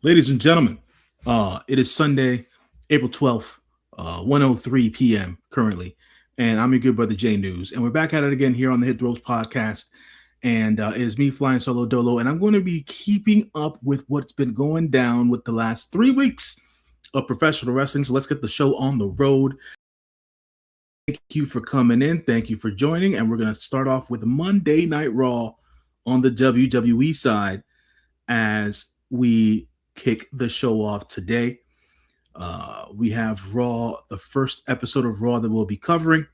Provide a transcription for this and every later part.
Ladies and gentlemen, it is Sunday, April 12th, 1:03 p.m. currently, and I'm your good brother Jay News, and we're back at it again here on the Hit the Ropes podcast, and it is me flying solo dolo, and I'm going to be keeping up with what's been going down with the last 3 weeks of professional wrestling, so let's get the show on the road. Thank you for coming in. Thank you for joining, and we're going to start off with Monday Night Raw on the WWE side as we kick the show off today. We have Raw. The first episode of Raw that we'll be covering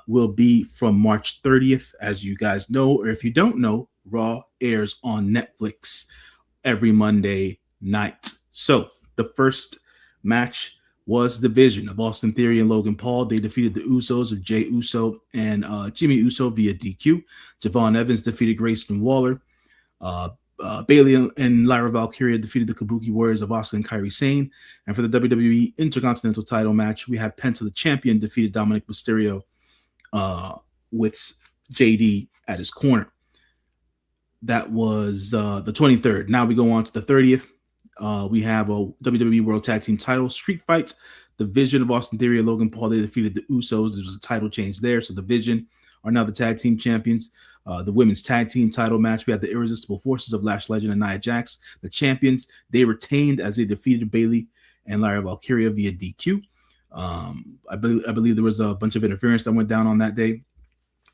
will be from March 30th. As you guys know, or if you don't know, Raw airs on Netflix every Monday night. So the first match was the Division of Austin Theory and Logan Paul. They defeated the Usos of Jey Uso and Jimmy Uso via DQ. Javon Evans defeated Grayson Waller. Bailey and Lyra Valkyria defeated the Kabuki Warriors of Asuka and Kairi Sane. And for the WWE Intercontinental title match, we had Penta the Champion defeated Dominic Mysterio with JD at his corner. That was the 23rd. Now we go on to the 30th. We have a WWE World Tag Team title street fight. The Division of Austin Theory and Logan Paul, they defeated the Usos. There was a title change there. So the Division are now the tag team champions. The women's tag team title match, we had the Irresistible Forces of Lash Legend and Nia Jax, the champions. They retained as they defeated Bailey and Lyra Valkyria via DQ. I believe there was a bunch of interference that went down on that day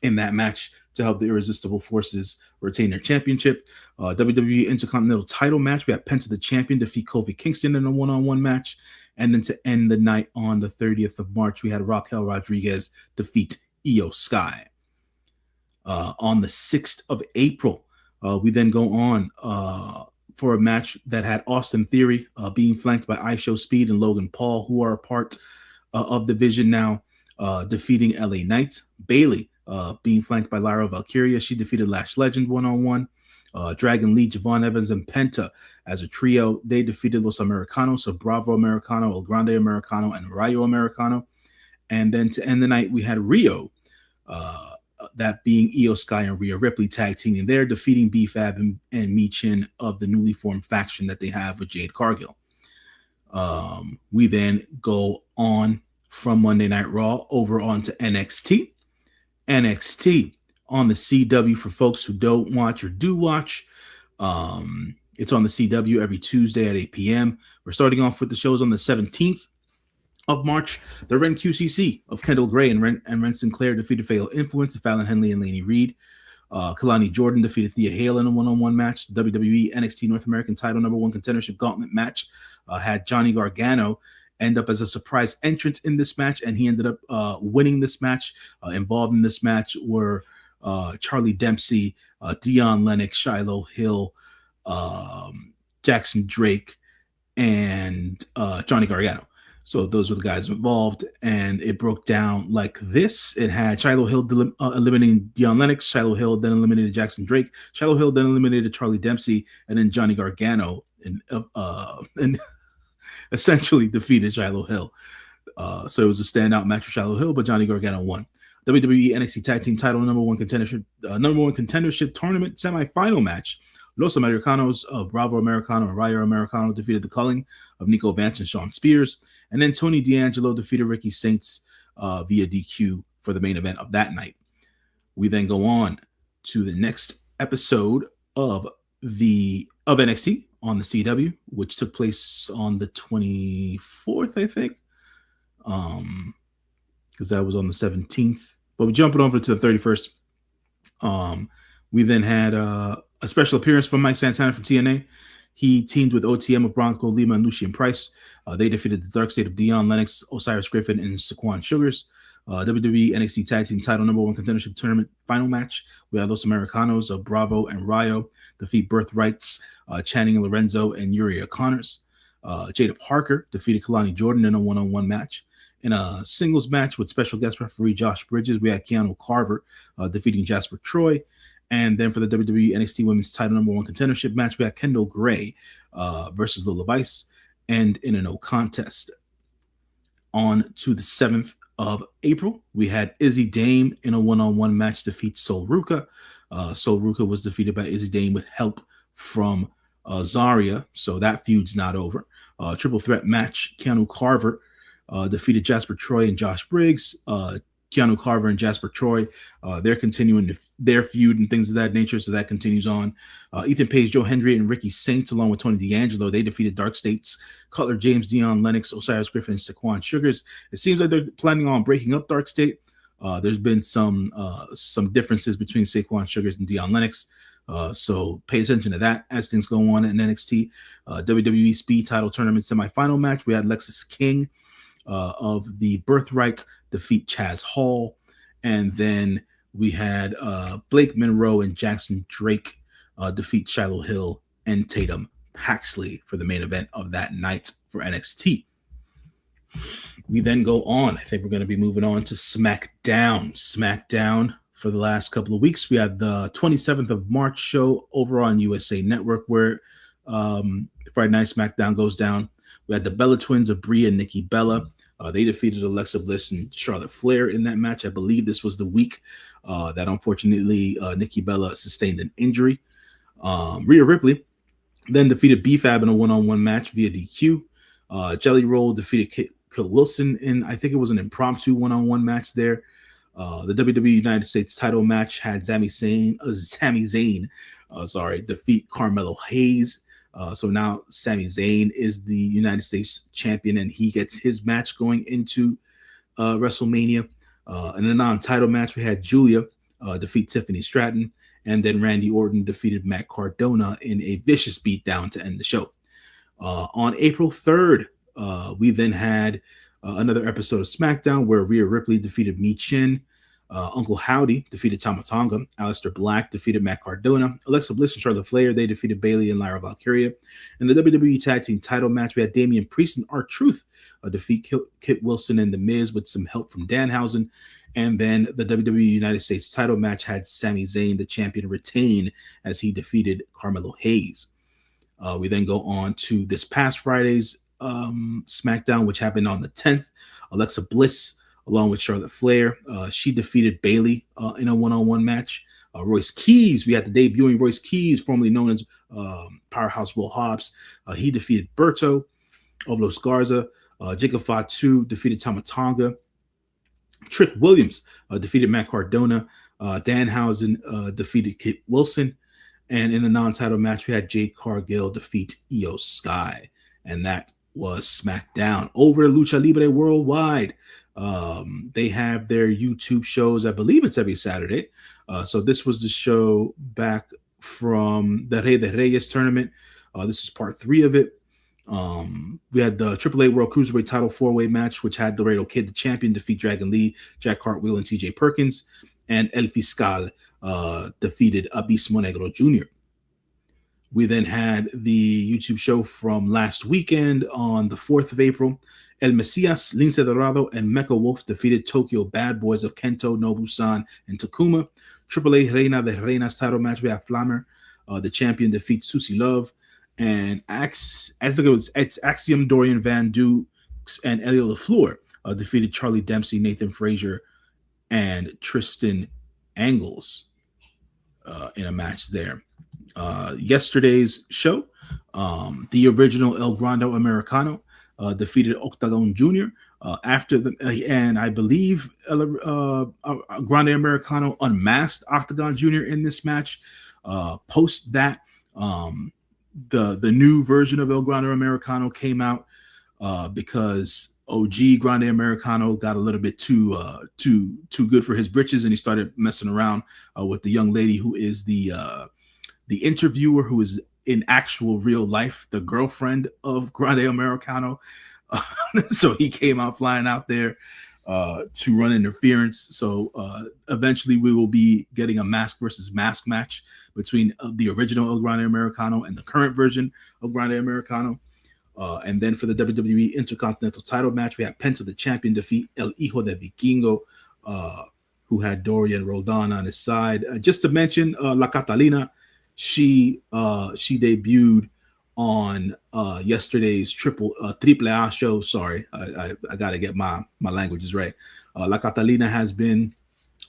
in that match to help the Irresistible Forces retain their championship. WWE Intercontinental title match, we had Penta the Champion defeat Kofi Kingston in a one-on-one match. And then to end the night on the 30th of March, we had Raquel Rodriguez defeat Io Sky. On the 6th of April, we then go on for a match that had Austin Theory being flanked by ISHO Speed and Logan Paul, who are a part of the Division now, defeating LA Knight. Bailey being flanked by Lyra Valkyria. She defeated Lash Legend one-on-one. Dragon Lee, Javon Evans, and Penta as a trio. They defeated Los Americanos, so Bravo Americano, El Grande Americano, and Rayo Americano. And then to end the night, we had Rio, that being Io Sky and Rhea Ripley tag teaming there, defeating B-Fab and Mi-Chin of the newly formed faction that they have with Jade Cargill. We then go on from Monday Night Raw over onto NXT. NXT on the CW for folks who don't watch or do watch. It's on the CW every Tuesday at 8 p.m. We're starting off with the shows on the 17th of March. The Ren QCC of Kendall Gray and Ren Sinclair defeated Fatal Influence of Fallon Henley and Lainey Reed. Kalani Jordan defeated Thea Hale in a one-on-one match. The WWE NXT North American title #1 contendership gauntlet match had Johnny Gargano end up as a surprise entrant in this match, and he ended up winning this match. Involved in this match were Charlie Dempsey, Dion Lennox, Shiloh Hill, Jackson Drake, and Johnny Gargano. So those were the guys involved, and it broke down like this. It had Shiloh Hill eliminating Dion Lennox. Shiloh Hill then eliminated Jackson Drake. Shiloh Hill then eliminated Charlie Dempsey, and then Johnny Gargano and essentially defeated Shiloh Hill. So it was a standout match for Shiloh Hill, but Johnny Gargano won. WWE NXT Tag Team title #1 contendership tournament semifinal match. Los Americanos of Bravo Americano and Rayo Americano defeated the Culling of Nico Vance and Sean Spears. And then Tony D'Angelo defeated Ricky Saints via DQ for the main event of that night. We then go on to the next episode of NXT on the CW, which took place on the 24th, I think. Because that was on the 17th. But we jumping over to the 31st. We then had a special appearance from Mike Santana from TNA. He teamed with OTM of Bronco Lima and Lucien Price. They defeated the Dark State of Dion Lennox, Osiris Griffin, and Saquon Sugars. WWE NXT Tag Team Title #1 Contendership Tournament final match. We had Los Americanos of Bravo and Rayo defeat Birthrights, Channing Lorenzo and Yuri O'Connors. Jada Parker defeated Kalani Jordan in a one-on-one match. In a singles match with special guest referee Josh Bridges, we had Keanu Carver defeating Jasper Troy. And then for the WWE NXT Women's Title #1 Contendership match, we had Kendall Gray versus Lola Vice, and in a no contest. On to the 7th of April, we had Izzy Dame in a one-on-one match defeat Sol Ruka. Sol Ruka was defeated by Izzy Dame with help from Zarya, so that feud's not over. Triple threat match, Keanu Carver defeated Jasper Troy and Josh Briggs. Keanu Carver and Jasper Troy, they're continuing their feud and things of that nature, so that continues on. Ethan Page, Joe Hendry, and Ricky Saints, along with Tony D'Angelo, they defeated Dark States, Cutler, James, Dion, Lennox, Osiris Griffin, and Saquon Sugars. It seems like they're planning on breaking up Dark State. There's been some differences between Saquon Sugars and Dion Lennox, so pay attention to that as things go on in NXT. WWE Speed Title Tournament semifinal match, we had Lexis King of the Birthright defeat Chaz Hall, and then we had Blake Monroe and Jackson Drake defeat Shiloh Hill and Tatum Paxley for the main event of that night for NXT. We then go on. I think we're going to be moving on to SmackDown. SmackDown for the last couple of weeks. We had the 27th of March show over on USA Network, where Friday Night SmackDown goes down. We had the Bella Twins of Brie and Nikki Bella. They defeated Alexa Bliss and Charlotte Flair in that match. I believe this was the week that unfortunately Nikki Bella sustained an injury. Rhea Ripley then defeated B-Fab in a one-on-one match via DQ. Jelly Roll defeated Kit Wilson in, I think it was an impromptu one-on-one match there. The WWE United States title match had Sami Zayn defeat Carmelo Hayes. So now Sami Zayn is the United States champion, and he gets his match going into WrestleMania. In a non-title match, we had Julia defeat Tiffany Stratton, and then Randy Orton defeated Matt Cardona in a vicious beatdown to end the show. On April 3rd, we then had another episode of SmackDown where Rhea Ripley defeated Mi Chin. Uncle Howdy defeated Tama Tonga. Aleister Black defeated Matt Cardona. Alexa Bliss and Charlotte Flair, they defeated Bayley and Lyra Valkyria. In the WWE Tag Team title match, we had Damian Priest and R-Truth defeat Kit Wilson and The Miz with some help from Danhausen. And then the WWE United States title match had Sami Zayn, the champion, retain as he defeated Carmelo Hayes. We then go on to this past Friday's SmackDown, which happened on the 10th. Alexa Bliss, along with Charlotte Flair, she defeated Bayley in a one-on-one match. Royce Keys, we had the debuting Royce Keys, formerly known as Powerhouse Will Hobbs. He defeated Berto of Los Garza. Jacob Fatu defeated Tama Tonga. Trick Williams defeated Matt Cardona. Danhausen defeated Kit Wilson. And in a non-title match, we had Jade Cargill defeat Io Sky. And that was SmackDown. Over Lucha Libre Worldwide, they have their YouTube shows. I believe it's every Saturday. So this was the show back from the Rey de Reyes tournament. This is part 3 of it. We had the AAA World Cruiserweight Title 4-way match, which had Laredo Kid, the champion, defeat Dragon Lee, Jack Cartwheel, and TJ Perkins. And El Fiscal defeated Abismo Negro Jr. We then had the YouTube show from last weekend on the 4th of April. El Mesias, Lince Dorado, and Mecha Wolf defeated Tokyo Bad Boys of Kento, Nobu-san, and Takuma. AAA Reina de Reinas title match, we have Flammer, the champion, defeats Susie Love. And it's Axiom, Dorian Van Dukes, and Elio LaFleur defeated Charlie Dempsey, Nathan Frazier, and Tristan Angles in a match there. Yesterday's show, the original El Grande Americano defeated Octagon Jr. And I believe Grande Americano unmasked Octagon Jr. in this match. Post that, the new version of El Grande Americano came out because OG Grande Americano got a little bit too good for his britches, and he started messing around with the young lady who is the interviewer, who is in actual real life the girlfriend of Grande Americano. So he came out flying out there to run interference. So eventually we will be getting a mask versus mask match between the original El Grande Americano and the current version of Grande Americano. And then for the WWE Intercontinental title match, we have Penta the champion defeat El Hijo de Vikingo, who had Dorian Roldan on his side. Just to mention, La Catalina, she debuted on yesterday's Triple A show. Sorry, I got to get my languages right. La Catalina has been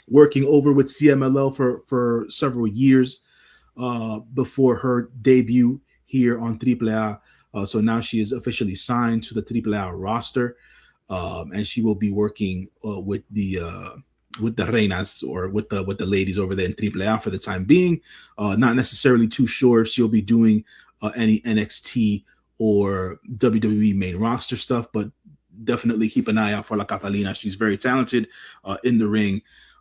working over with CMLL for several years before her debut here on AAA. So now she is officially signed to the AAA roster, and she will be working with the Reinas, or with the ladies over there in AAA for the time being. Not necessarily too sure if she'll be doing any NXT or WWE main roster stuff, but definitely keep an eye out for La Catalina. She's very talented in the ring,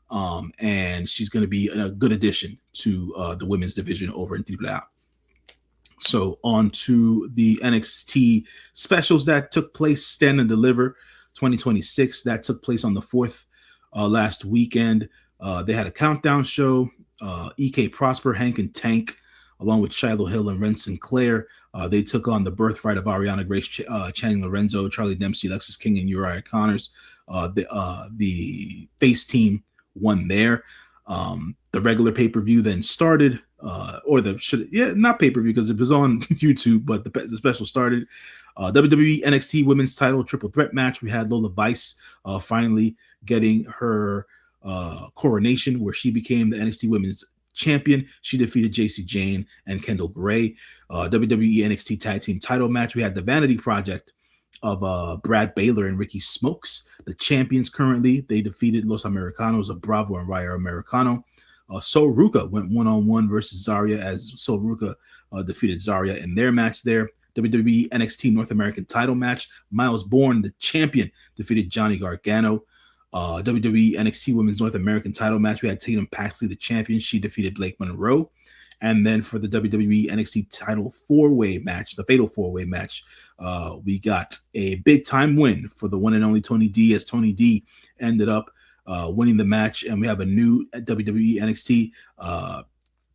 and she's going to be a good addition to the women's division over in AAA. So on to the NXT specials that took place. Stand and Deliver 2026 that took place on the 4th last weekend. They had a countdown show. EK Prosper, Hank and Tank, along with Shiloh Hill and Ren Sinclair. They took on the Birthright of Ariana Grace, Channing Lorenzo, Charlie Dempsey, Lexis King, and Uriah Connors. The face team won there. The regular pay-per-view then started, not pay-per-view because it was on YouTube, but the special started. WWE NXT Women's Title Triple Threat match. We had Lola Vice finally getting her coronation, where she became the NXT Women's Champion. She defeated JC Jane and Kendall Gray. WWE NXT Tag Team Title match. We had the Vanity Project of Brad Baylor and Ricky Smokes, the champions currently. They defeated Los Americanos of Bravo and Raya Americano. Sol Ruka went one-on-one versus Zarya, as Sol Ruka defeated Zarya in their match there. WWE NXT North American title match. Miles Bourne, the champion, defeated Johnny Gargano. WWE NXT Women's North American title match. We had Tatum Paxley, the champion. She defeated Blake Monroe. And then for the WWE NXT title four-way match, the fatal four-way match, we got a big-time win for the one and only Tony D, as Tony D ended up winning the match. And we have a new WWE NXT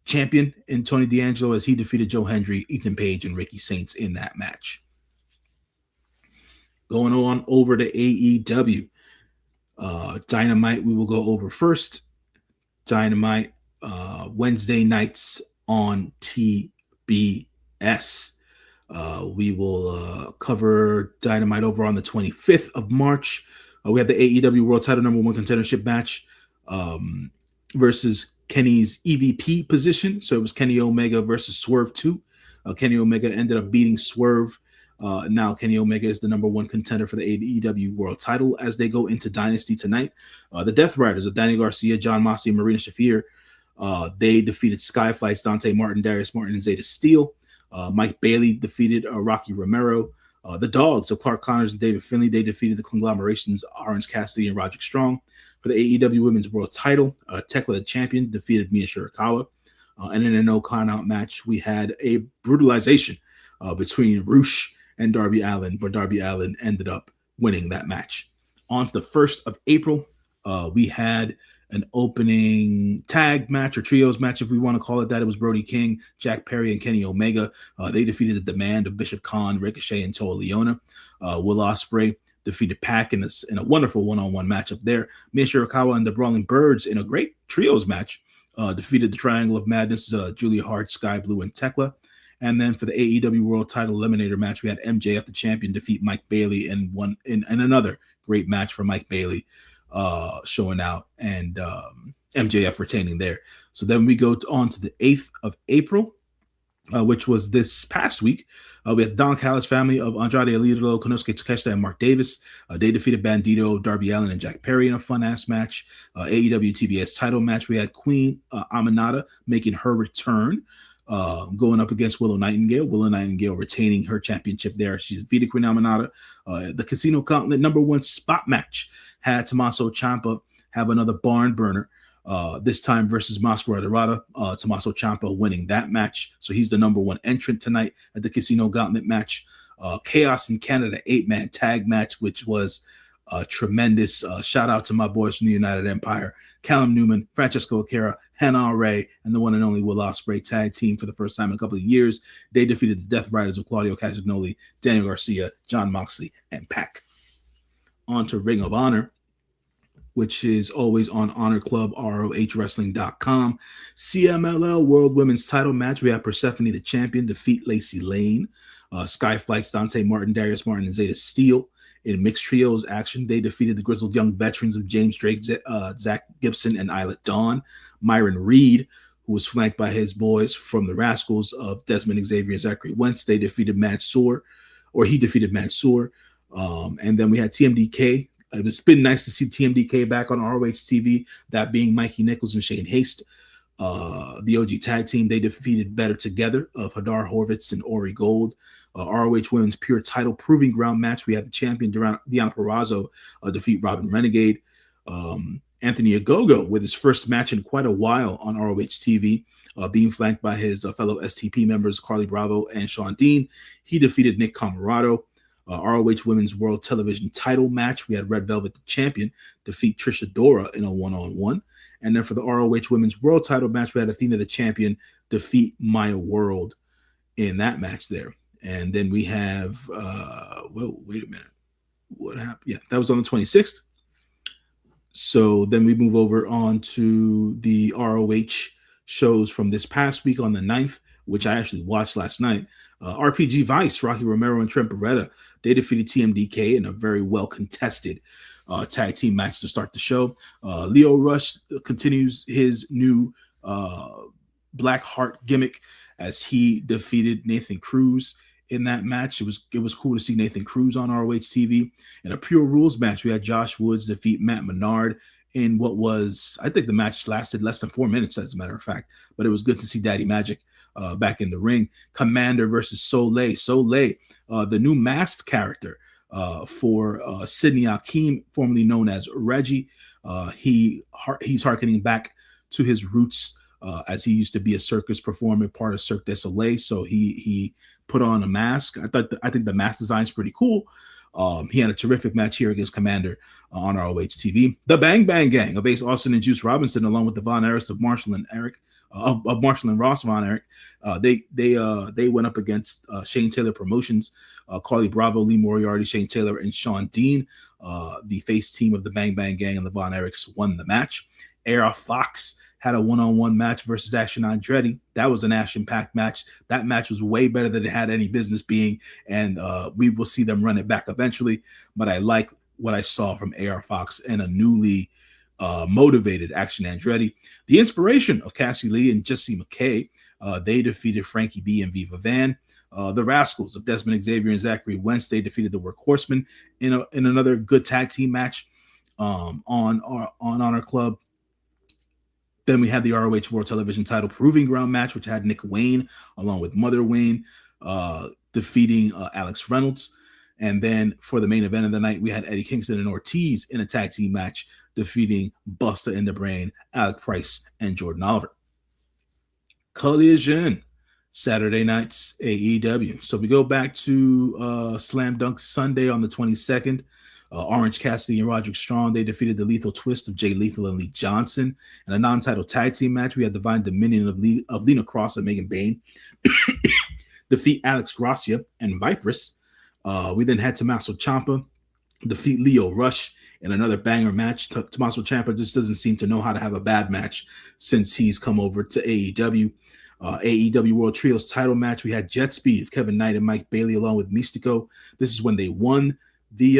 champion in Tony D'Angelo, as he defeated Joe Hendry, Ethan Page, and Ricky Saints in that match. Going on over to AEW. Dynamite, we will go over first. Dynamite, Wednesday nights on TBS. We will cover Dynamite over on the 25th of March. We have the AEW World Title number 1 contendership match versus Kenny's EVP position. So it was Kenny Omega versus Swerve 2. Kenny Omega ended up beating Swerve. Now Kenny Omega is the number 1 contender for the AEW World Title as they go into Dynasty tonight. The Death Riders of Danny Garcia, John Moxley, and Marina Shafir, they defeated Skyflights, Dante Martin, Darius Martin, and Zeta Steele. Mike Bailey defeated Rocky Romero. The Dogs of Clark Connors and David Finlay, they defeated the Conglomerations, Orange Cassidy and Roderick Strong. For the AEW Women's World Title, Tekla, the champion, defeated Mia Shirakawa. And in a no count-out match, we had a brutalization between Roosh and Darby Allin, but Darby Allin ended up winning that match. On to the 1st of April, we had an opening tag match, or trios match, if we want to call it that. It was Brody King, Jack Perry, and Kenny Omega. They defeated the Demand of Bishop Khan, Ricochet, and Toa Leona. Will Ospreay defeated Pac in a wonderful one-on-one matchup there. Mia Shirakawa and the Brawling Birds, in a great trios match, defeated the Triangle of Madness, Julia Hart, Sky Blue, and Tekla. And then for the AEW World Title Eliminator match, we had MJF, the champion, defeat Mike Bailey in another great match for Mike Bailey, showing out, and MJF retaining there. So then we go on to the 8th of April, which was this past week. We had Don Callis family of Andrade El Idolo, Konosuke Takeshita, and Mark Davis. They defeated Bandito, Darby Allin, and Jack Perry in a fun-ass match. AEW TBS title match, we had Queen Aminata making her return, going up against Willow Nightingale. Willow Nightingale retaining her championship there. She defeated Queen Aminata. The Casino Gauntlet number 1 spot match had Tommaso Ciampa have another barn burner, this time versus Mascara Dorada. Tommaso Ciampa winning that match. So he's the number 1 entrant tonight at the Casino Gauntlet match. Chaos in Canada 8-man tag match, which was Tremendous shout out to my boys from the United Empire, Callum Newman, Francesco O'Cara, Hannah Ray, and the one and only Will Ospreay tag team for the first time in a couple of years. They defeated the Death Riders of Claudio Castagnoli, Daniel Garcia, John Moxley, and Pac. On to Ring of Honor, which is always on Honor Club, ROHWrestling.com. CMLL World Women's Title match. We have Persephone, the champion, defeat Lacey Lane. Skyflights, Dante Martin, Darius Martin, and Zeta Steele. In mixed trios action, they defeated the grizzled young veterans of James Drake, Zach Gibson, and Isla Dawn. Myron Reed, who was flanked by his boys from the Rascals of Desmond Xavier and Zachary Wentz, they defeated Mansoor, or he defeated Mansoor. And then we had TMDK. It's been nice to see TMDK back on ROH TV, that being Mikey Nichols and Shane Haste. The OG tag team, they defeated Better Together of Hadar Horvitz and Ori Gold. ROH Women's Pure Title Proving Ground match. We had the champion, Deonna Purrazzo, defeat Robin Renegade. Anthony Ogogo, with his first match in quite a while on ROH TV, being flanked by his fellow STP members, Carly Bravo and Sean Dean. He defeated Nick Camarado. ROH Women's World Television Title match. We had Red Velvet, the champion, defeat Trisha Dora in a one-on-one. And then for the ROH Women's World Title match, we had Athena, the champion, defeat Maya World in that match there. And then we have, wait a minute. What happened? Yeah, that was on the 26th. So then we move over on to the ROH shows from this past week on the 9th, which I actually watched last night. RPG Vice, Rocky Romero and Trent Beretta, they defeated TMDK in a very well-contested tag team match to start the show. Leo Rush continues his new Black Heart gimmick as he defeated Nathan Cruz in that match. It was cool to see Nathan Cruz on ROH TV. In a Pure Rules match, we had Josh Woods defeat Matt Menard in what was, I think the match lasted less than 4 minutes, as a matter of fact, but it was good to see Daddy Magic back in the ring. Commander versus Soleil. Soleil, the new masked character for Sidney Akeem, formerly known as Reggie. He's harkening back to his roots as he used to be a circus performer, part of Cirque du Soleil. So he put on a mask. I think the mask design is pretty cool. He had a terrific match here against Commander on ROH TV. The Bang Bang Gang of Ace Austin and Juice Robinson, along with the Von Erichs of Marshall and Eric, of Marshall and Ross Von Erich, they went up against Shane Taylor Promotions, Carly Bravo, Lee Moriarty, Shane Taylor, and Sean Dean. The face team of the Bang Bang Gang and the Von Erichs won the match. AR Fox had a one-on-one match versus Action Andretti. That was an action-packed match. That match was way better than it had any business being, and we will see them run it back eventually. But I like what I saw from AR Fox and a newly motivated Action Andretti. The Inspiration of Cassie Lee and Jesse McKay, they defeated Frankie B and Viva Van. The Rascals of Desmond Xavier and Zachary Wentz, they defeated the Workhorsemen in another good tag team match on Honor Club. Then we had the ROH World Television Title Proving Ground match, which had Nick Wayne along with Mother Wayne defeating Alex Reynolds. And then for the main event of the night, we had Eddie Kingston and Ortiz in a tag team match defeating Busta in the Brain, Alec Price, and Jordan Oliver. Collision, Saturday nights, AEW. So we go back to Slam Dunk Sunday on the 22nd. Orange Cassidy and Roderick Strong, they defeated the Lethal Twist of Jay Lethal and Lee Johnson. In a non-title tag team match, we had Divine Dominion of Lena Cross and Megan Bain defeat Alex Gracia and Viperous. We then had Tommaso Ciampa defeat Leo Rush in another banger match. Tommaso Ciampa just doesn't seem to know how to have a bad match since he's come over to AEW. AEW World Trios title match, we had Jet Speed of Kevin Knight and Mike Bailey along with Mystico. This is when they won they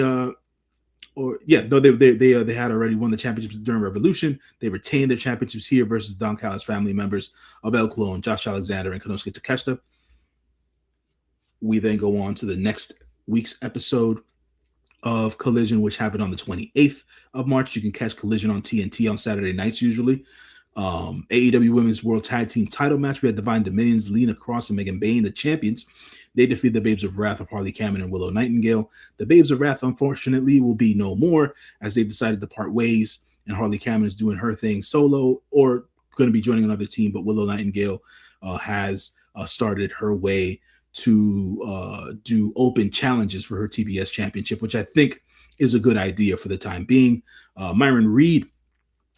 had already won the championships during Revolution. They retained their championships here versus Don Callis family members of El Clone, Josh Alexander, and Konosuke Takeshita. We then go on to the next week's episode of Collision, which happened on the 28th of March. You can catch Collision on TNT on Saturday nights usually. AEW Women's World Tag Team title match. We had Divine Dominions, Lena Cross and Megan Bain, the champions. They defeated the Babes of Wrath of Harley Cameron and Willow Nightingale. The Babes of Wrath, unfortunately, will be no more as they've decided to part ways, and Harley Cameron is doing her thing solo or going to be joining another team, but Willow Nightingale has started her way to do open challenges for her TBS championship, which I think is a good idea for the time being. Myron Reed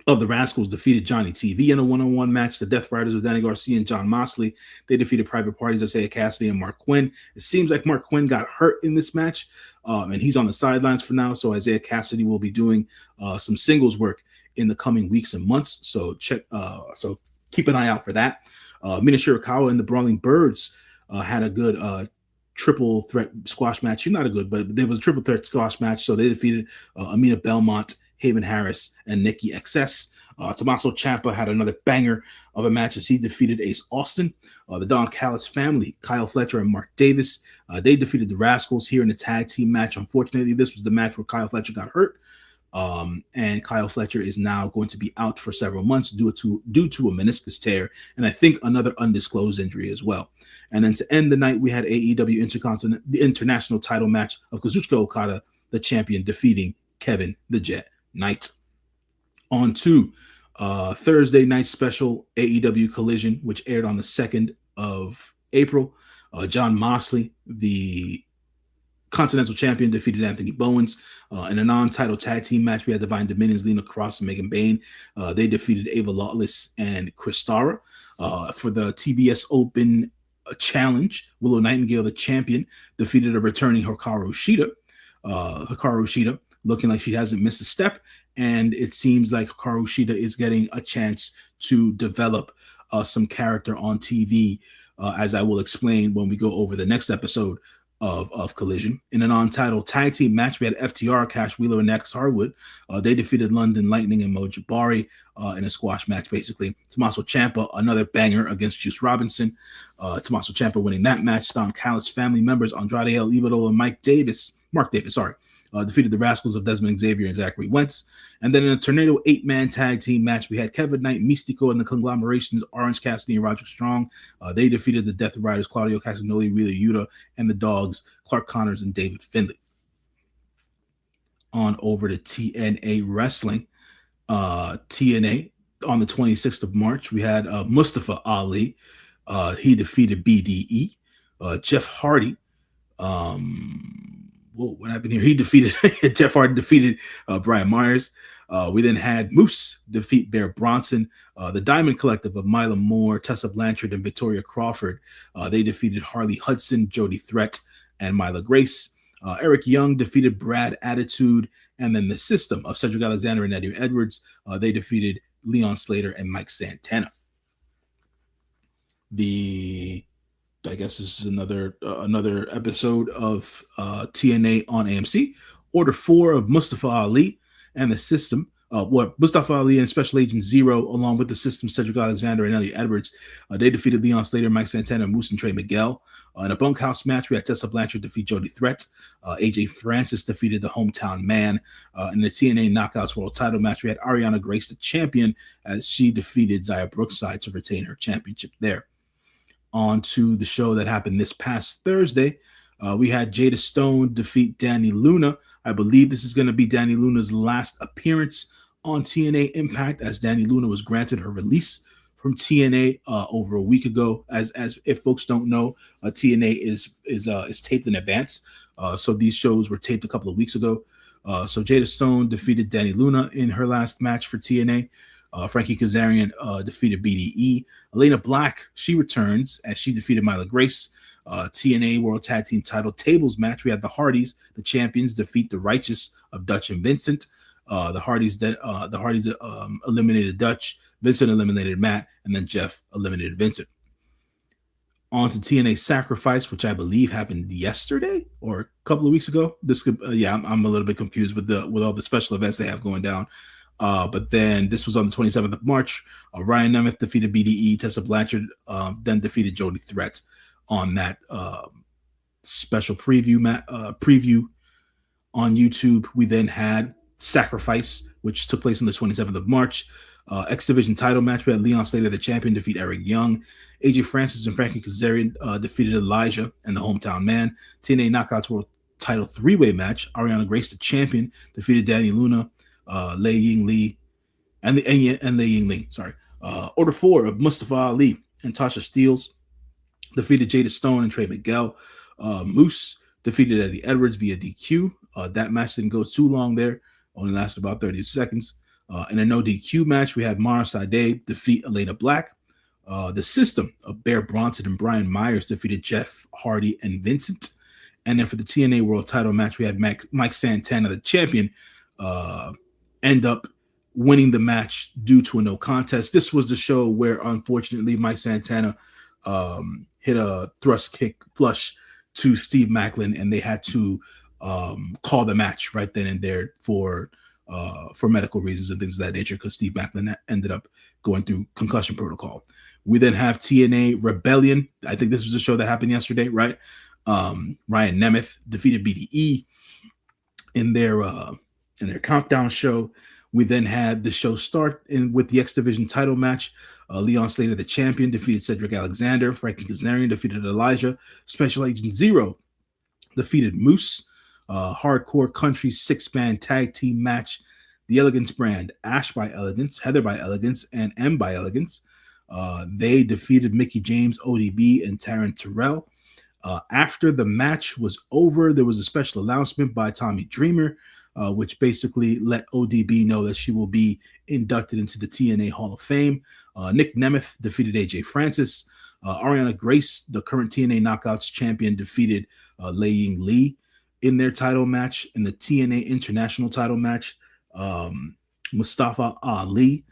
of the Rascals defeated Johnny TV in a one-on-one match. The Death Riders of Danny Garcia and John Moxley, they defeated Private Parties, Isaiah Cassidy and Mark Quinn. It seems like Mark Quinn got hurt in this match, and he's on the sidelines for now. So Isaiah Cassidy will be doing some singles work in the coming weeks and months. So keep an eye out for that. Mina Shirakawa and the Brawling Birds had a good triple threat squash match. Not a good, but there was a triple threat squash match. So they defeated Amina Belmont, Haven Harris, and Nikki XS. Tommaso Ciampa had another banger of a match as he defeated Ace Austin. The Don Callis family, Kyle Fletcher and Mark Davis, they defeated the Rascals here in the tag team match. Unfortunately, this was the match where Kyle Fletcher got hurt. And Kyle Fletcher is now going to be out for several months due to a meniscus tear, and I think another undisclosed injury as well. And then to end the night, we had AEW the international title match of Kazuchika Okada, the champion, defeating Kevin the Jet Knight. On to Thursday night special AEW Collision, which aired on the 2nd of April. John Moxley, the Continental Champion, defeated Anthony Bowens. In a non-title tag team match, we had Divine Dominion's Lena Cross and Megan Bayne. They defeated Ava Lawless and Chris Starra. For the TBS Open Challenge, Willow Nightingale, the champion, defeated a returning Hikaru Shida. Hikaru Shida looking like she hasn't missed a step, and it seems like Hikaru Shida is getting a chance to develop some character on TV, as I will explain when we go over the next episode of Collision. In a non-title tag team match, we had FTR, Cash Wheeler, and Max Harwood. They defeated London Lightning and Mo Jabari in a squash match, basically. Tommaso Ciampa, another banger against Juice Robinson. Tommaso Ciampa winning that match. Don Callis family members, Andrade El Idolo and Mark Davis, defeated the Rascals of Desmond Xavier and Zachary Wentz. And then in a Tornado 8-man tag team match, we had Kevin Knight, Mystico, and the Conglomerations, Orange Cassidy and Roger Strong. They defeated the Death Riders, Claudio Castagnoli, Wheeler Yuta, and the Dogs, Clark Connors and David Finlay. On over to TNA Wrestling. TNA, on the 26th of March, we had Mustafa Ali. He defeated BDE. Jeff Hardy, what happened here? He defeated Jeff Hardy defeated Brian Myers. We then had Moose defeat Bear Bronson. The Diamond Collective of Mila Moore, Tessa Blanchard, and Victoria Crawford. They defeated Harley Hudson, Jody Threat, and Mila Grace. Eric Young defeated Brad Attitude, and then the System of Cedric Alexander and Eddie Edwards. They defeated Leon Slater and Mike Santana. I guess this is another episode of TNA on AMC. Order 4 of Mustafa Ali and the System. Mustafa Ali and Special Agent Zero, along with the System, Cedric Alexander and Elliot Edwards, they defeated Leon Slater, Mike Santana, Moose, and Trey Miguel. In a bunkhouse match, we had Tessa Blanchard defeat Jody Threat. AJ Francis defeated the Hometown Man. In the TNA Knockouts World Title match, we had Ariana Grace, the champion, as she defeated Xia Brookside to retain her championship there. On to the show that happened this past Thursday. We had Jada Stone defeat Danny Luna. I believe this is going to be Danny Luna's last appearance on TNA Impact, as Danny Luna was granted her release from TNA over a week ago. As if folks don't know, TNA is taped in advance. So these shows were taped a couple of weeks ago. So Jada Stone defeated Danny Luna in her last match for TNA. Frankie Kazarian defeated BDE. Elena Black, she returns as she defeated Mila Grace. TNA World Tag Team Title Tables match. We had the Hardys, the champions, defeat the Righteous of Dutch and Vincent. The Hardys eliminated Dutch. Vincent eliminated Matt, and then Jeff eliminated Vincent. On to TNA Sacrifice, which I believe happened yesterday or a couple of weeks ago. I'm a little bit confused with all the special events they have going down. But then this was on the 27th of March. Ryan Nemeth defeated BDE. Tessa Blanchard then defeated Jody Threat on that special preview on YouTube. We then had Sacrifice, which took place on the 27th of March. X Division title match. We had Leon Slater, the champion, defeat Eric Young. AJ Francis and Frankie Kazarian defeated Elijah and the Hometown Man. TNA Knockouts World Title 3-way match. Ariana Grace, the champion, defeated Danny Luna, Lei Ying Lee, and Lei Ying Lee. Sorry. Order 4 of Mustafa Ali and Tasha Steelz defeated Jada Stone and Trey Miguel. Moose defeated Eddie Edwards via DQ. That match didn't go too long there, only lasted about 30 seconds. In a no DQ match, we had Mara Sade defeat Elena Black. The System of Bear Bronson and Brian Myers defeated Jeff Hardy and Vincent. And then for the TNA World Title match, we had Mike Santana, the champion, end up winning the match due to a no contest. This was the show where, unfortunately, Mike Santana hit a thrust kick flush to Steve Macklin, and they had to call the match right then and there for medical reasons and things of that nature, because Steve Macklin ended up going through concussion protocol. We then have TNA Rebellion. I think this was a show that happened yesterday, right? Ryan Nemeth defeated BDE in their countdown show. We then had the show start with the X Division title match. Leon Slater, the champion, defeated Cedric Alexander. Frankie Kazarian defeated Elijah. Special Agent Zero defeated Moose. Hardcore Country 6-man tag team match. The Elegance brand, Ash by Elegance, Heather by Elegance, and M by Elegance. They defeated Mickey James, ODB, and Taryn Terrell. After the match was over, there was a special announcement by Tommy Dreamer, which basically let ODB know that she will be inducted into the TNA Hall of Fame. Nick Nemeth defeated AJ Francis. Ariana Grace, the current TNA Knockouts champion, defeated Lei Ying Lee in their title match. In the TNA International title match, Mustafa Ali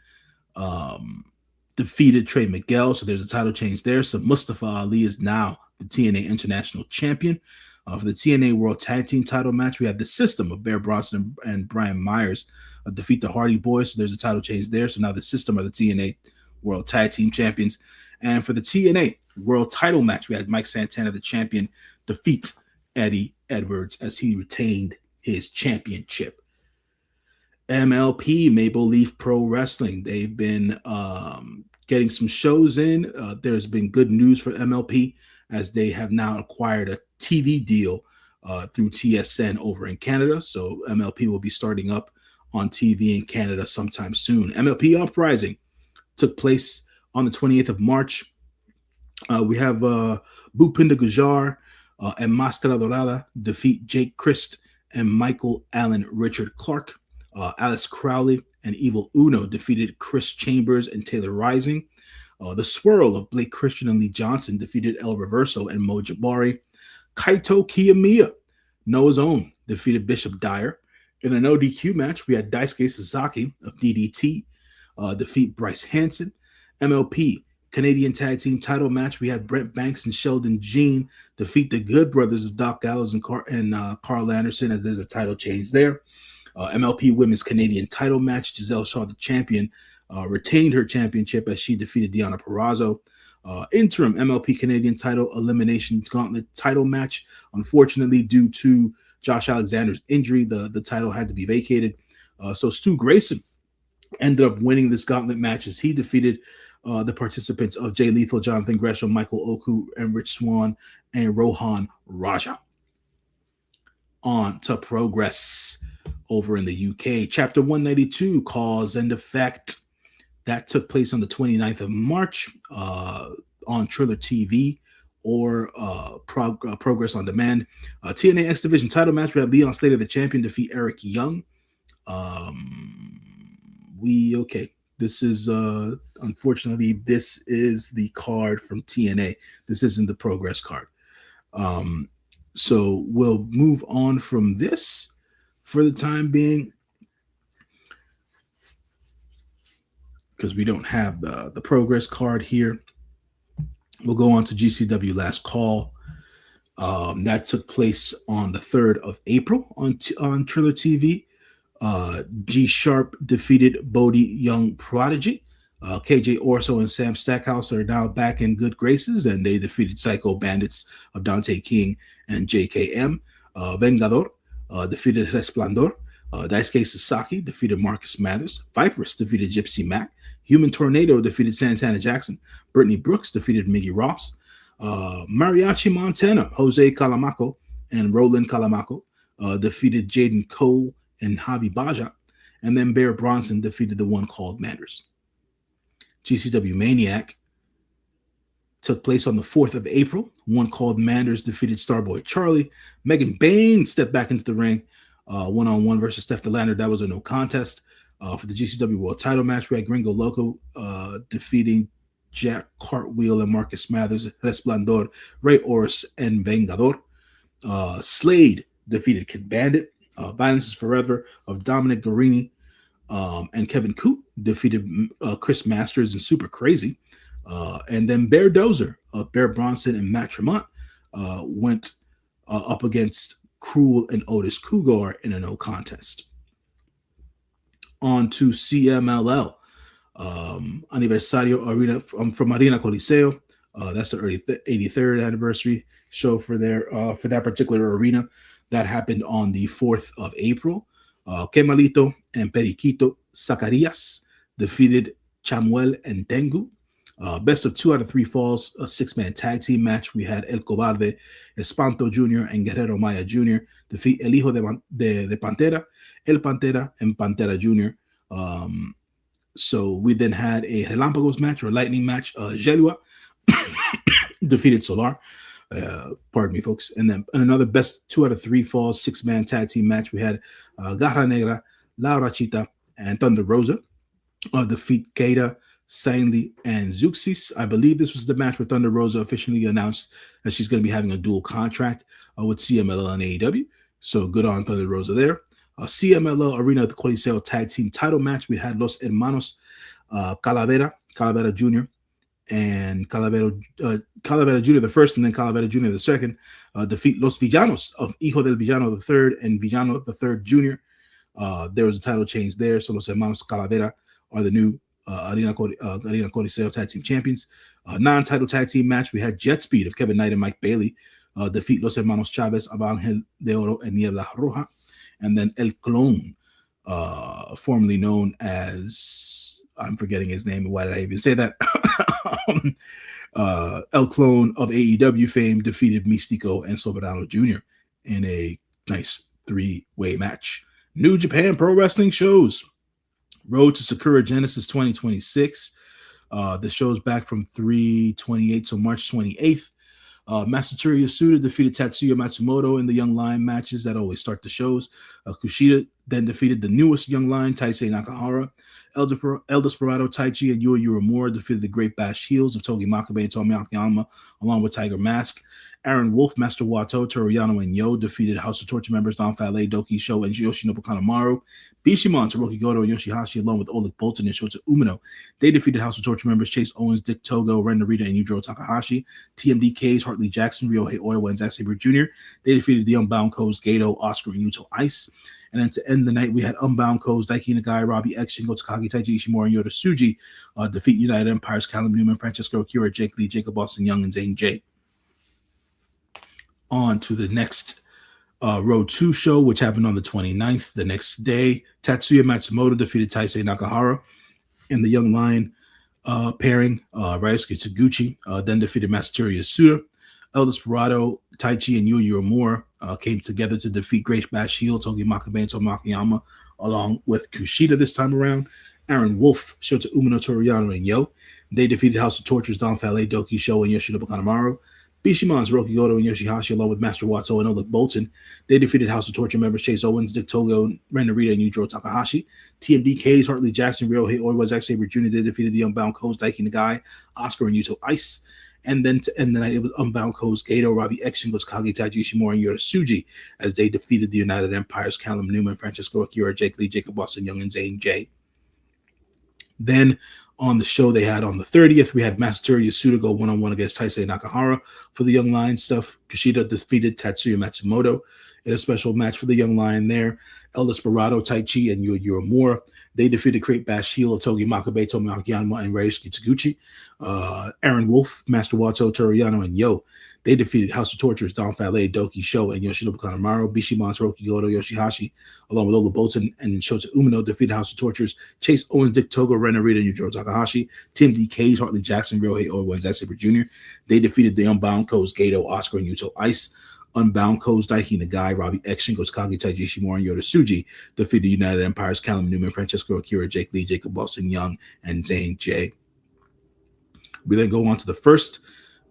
defeated Trey Miguel, so there's a title change there. So Mustafa Ali is now the TNA International Champion. For the TNA World Tag Team title match, we have the System of Bear Bronson and Brian Myers defeat the Hardy Boys, so there's a title change there. So now the System are the TNA World Tag Team Champions. And for the TNA World Title match, we had Mike Santana, the champion, defeat Eddie Edwards as he retained his championship. MLP, Maple Leaf Pro Wrestling. They've been getting some shows in. There's been good news for MLP as they have now acquired a TV deal through TSN over in Canada. So MLP will be starting up on TV in Canada sometime soon. MLP Uprising took place on the 28th of March. We have Bhupinder Gujar and Máscara Dorada defeat Jake Christ and Michael Allen Richard Clark. Alice Crowley and Evil Uno defeated Chris Chambers and Taylor Rising. The Swirl of Blake Christian and Lee Johnson defeated El Reverso and Mo Jabari. Kaito Kiyomiya, Noah's Own, defeated Bishop Dyer. In an ODQ match, we had Daisuke Sasaki of DDT defeat Bryce Hansen. MLP Canadian Tag Team title match, we had Brent Banks and Sheldon Jean defeat the Good Brothers of Doc Gallows and Carl Anderson, as there's a title change there. MLP Women's Canadian title match, Giselle Shaw, the champion, retained her championship as she defeated Deonna Purrazzo. Interim MLP Canadian title elimination gauntlet title match. Unfortunately, due to Josh Alexander's injury, the title had to be vacated. So Stu Grayson ended up winning this gauntlet match as he defeated the participants of Jay Lethal, Jonathan Gresham, Michael Oku, and Rich Swann, and Rohan Raja. On to Progress over in the UK. Chapter 192, Cause and Effect. That took place on the 29th of March on Triller TV or Progress on Demand. TNA X Division title match, we had Leon Slater, the champion, defeat Eric Young. This is unfortunately, this is the card from TNA. This isn't the Progress card. So we'll move on from this for the time being, because we don't have the Progress card here. We'll go on to GCW Last Call. That took place on the 3rd of April on Triller TV. G Sharp defeated Bodie Young Prodigy. KJ Orso and Sam Stackhouse are now back in good graces, and they defeated Psycho Bandits of Dante King and JKM. Vengador defeated Resplandor. Daisuke Sasaki defeated Marcus Mathers. Viperous defeated Gypsy Mac. Human Tornado defeated Santana Jackson. Brittany Brooks defeated Miggy Ross. Mariachi Montana, Jose Calamaco, and Roland Calamaco defeated Jaden Cole and Javi Baja. And then Bear Bronson defeated the one called Manders. GCW Maniac took place on the 4th of April. One called Manders defeated Starboy Charlie. Megan Bain stepped back into the ring one-on-one versus Steph DeLander. That was a no contest. For the GCW World Title match, we had Gringo Loco defeating Jack Cartwheel and Marcus Mathers, Resplandor, Rey Oris, and Vengador. Slade defeated Kid Bandit. Violence is Forever of Dominic Guarini and Kevin Coop defeated Chris Masters and Super Crazy. And then Bear Dozer of Bear Bronson and Matt Tremont went up against Cruel and Otis Cougar in a no contest. On to CMLL. Aniversario Arena from Arena Coliseo. That's the early 83rd anniversary show for that particular arena. That happened on the 4th of April. Kemalito and Periquito Zacarias defeated Chamuel and Tengu. Best of 2 out of 3 falls, a 6-man tag team match. We had El Cobarde, Espanto Jr., and Guerrero Maya Jr. defeat El Hijo de Pantera, El Pantera, and Pantera Jr. So we then had a Relámpagos match or lightning match. Gelua defeated Solar. Pardon me, folks. And then another best 2 out of 3 falls 6-man tag team match. We had Garra Negra, La Rachita, and Thunder Rosa defeat Keita, Sainly, and Zuxis. I believe this was the match where Thunder Rosa officially announced that she's going to be having a dual contract with CMLL and AEW. So good on Thunder Rosa there. CMLL Arena at the Coliseo tag team title match. We had Los Hermanos Calavera Jr. and Calavera Jr. the first, and then Calavera Jr. the second, defeat Los Villanos of Hijo del Villano the third and Villano the third Jr. There was a title change there. So Los Hermanos Calavera are the new Arena Coliseo tag team champions. Non-title tag team match. We had Jet Speed of Kevin Knight and Mike Bailey defeat Los Hermanos Chavez of Angel de Oro and Niebla Roja. And then El Clone, formerly known as, I'm forgetting his name. Why did I even say that? El Clone of AEW fame defeated Mystico and Soberano Jr. in a nice 3-way match. New Japan Pro Wrestling shows. Road to Sakura Genesis 2026. The show's back from 3/28 to March 28th. Masatsuya Suda defeated Tatsuya Matsumoto in the Young Lion matches that always start the shows. Kushida then defeated the newest Young Lion, Taisei Nakahara. El Desperado, Taichi, and Yua Uemura defeated the Great Bash Heels of Togi Makabe and Tomoaki Yama, along with Tiger Mask. Aaron Wolf, Master Wato, Toriyano, and Yo defeated House of Torture members Don Fale, Doki Sho, and Yoshinobu Kanemaru. Bishamon, Tsuruki Goto, and Yoshihashi, along with Oleg Bolton and Shota Umino. They defeated House of Torture members Chase Owens, Dick Togo, Ren Narita, and Yujiro Takahashi. TMDK's Hartley Jackson, Ryohei Oiwa, and Zack Sabre Jr. They defeated the Unbound Co's Gato, Oscar, and Yuto Ice. And then to end the night, we had Unbound Co's Daiki Nagai, Robbie X, Shingo Takagi, Taiji Ishimori, and Yota Tsuji defeat United Empire's Callum Newman, Francesco Akira, Jake Lee, Jacob Austin Young, and Zane J. On to the next Road 2 show, which happened on the 29th. The next day, Tatsuya Matsumoto defeated Taisei Nakahara in the Young Lion pairing. Ryosuke Taguchi then defeated Masatsuya Suda. El Desperado, Taichi, and Yua Uemura came together to defeat Great Bash Heel, Togi Makabe, and Tomoaki Yama, along with Kushida this time around. Aaron Wolf, Shota Umino, Toriyano, and Yo. They defeated House of Torture's Don Fale, Doki Sho, and Yoshinobu Kanemaru. Bishimon's Hiroki Goto and Yoshihashi, along with Master Wato and Oleg Bolton. They defeated House of Torture members Chase Owens, Dick Togo, Ren Narita, and Yujiro Takahashi. TMDK's Hartley Jackson, Ryohei Oiwa, Zack Sabre Jr. They defeated the Unbound Co's Daiki Nagai, Oscar, and Yuto Ice. And then to end the night, it was Unbound Co's Gato, Robbie X, Shingo Takagi, Taiji Ishimori, and Yota Tsuji as they defeated the United Empire's Callum Newman, Francesco Akira, Jake Lee, Jacob Austin Young, and Zane J. Then on the show they had on the 30th, we had Masatsuya Suda go one-on-one against Taisei Nakahara for the Young Lion stuff. Kushida defeated Tatsuya Matsumoto in a special match for the Young Lion there. El Desperado, Taichi, and Yua Uemura. They defeated Great Bash Heel of Togi Makabe, Tomoaki Yama, and Ryosuke Taguchi. Aaron Wolf, Master Wato, Toriyano, and Yo. They defeated House of Torture's Don Fale, Doki Sho, and Yoshinobu Kanemaru. Bishimon's Hiroki Goto, Yoshihashi, along with Ola Bolton and Shota Umino, defeated House of Torture's Chase Owens, Dick Togo, Ren Narita, and Yujiro Takahashi. Tim DK's Hartley Jackson, Ryohei Oiwa, and Zack Sabre Jr. They defeated the Unbound Co's Gato, Oscar, and Yuto Ice. Unbound Co's Daiki Nagai, Robbie X, Shingo Takagi, Taiji Ishimori, and Yota Tsuji defeated United Empire's Callum Newman, Francesco Akira, Jake Lee, Jacob Austin Young, and Zane J. We then go on to the first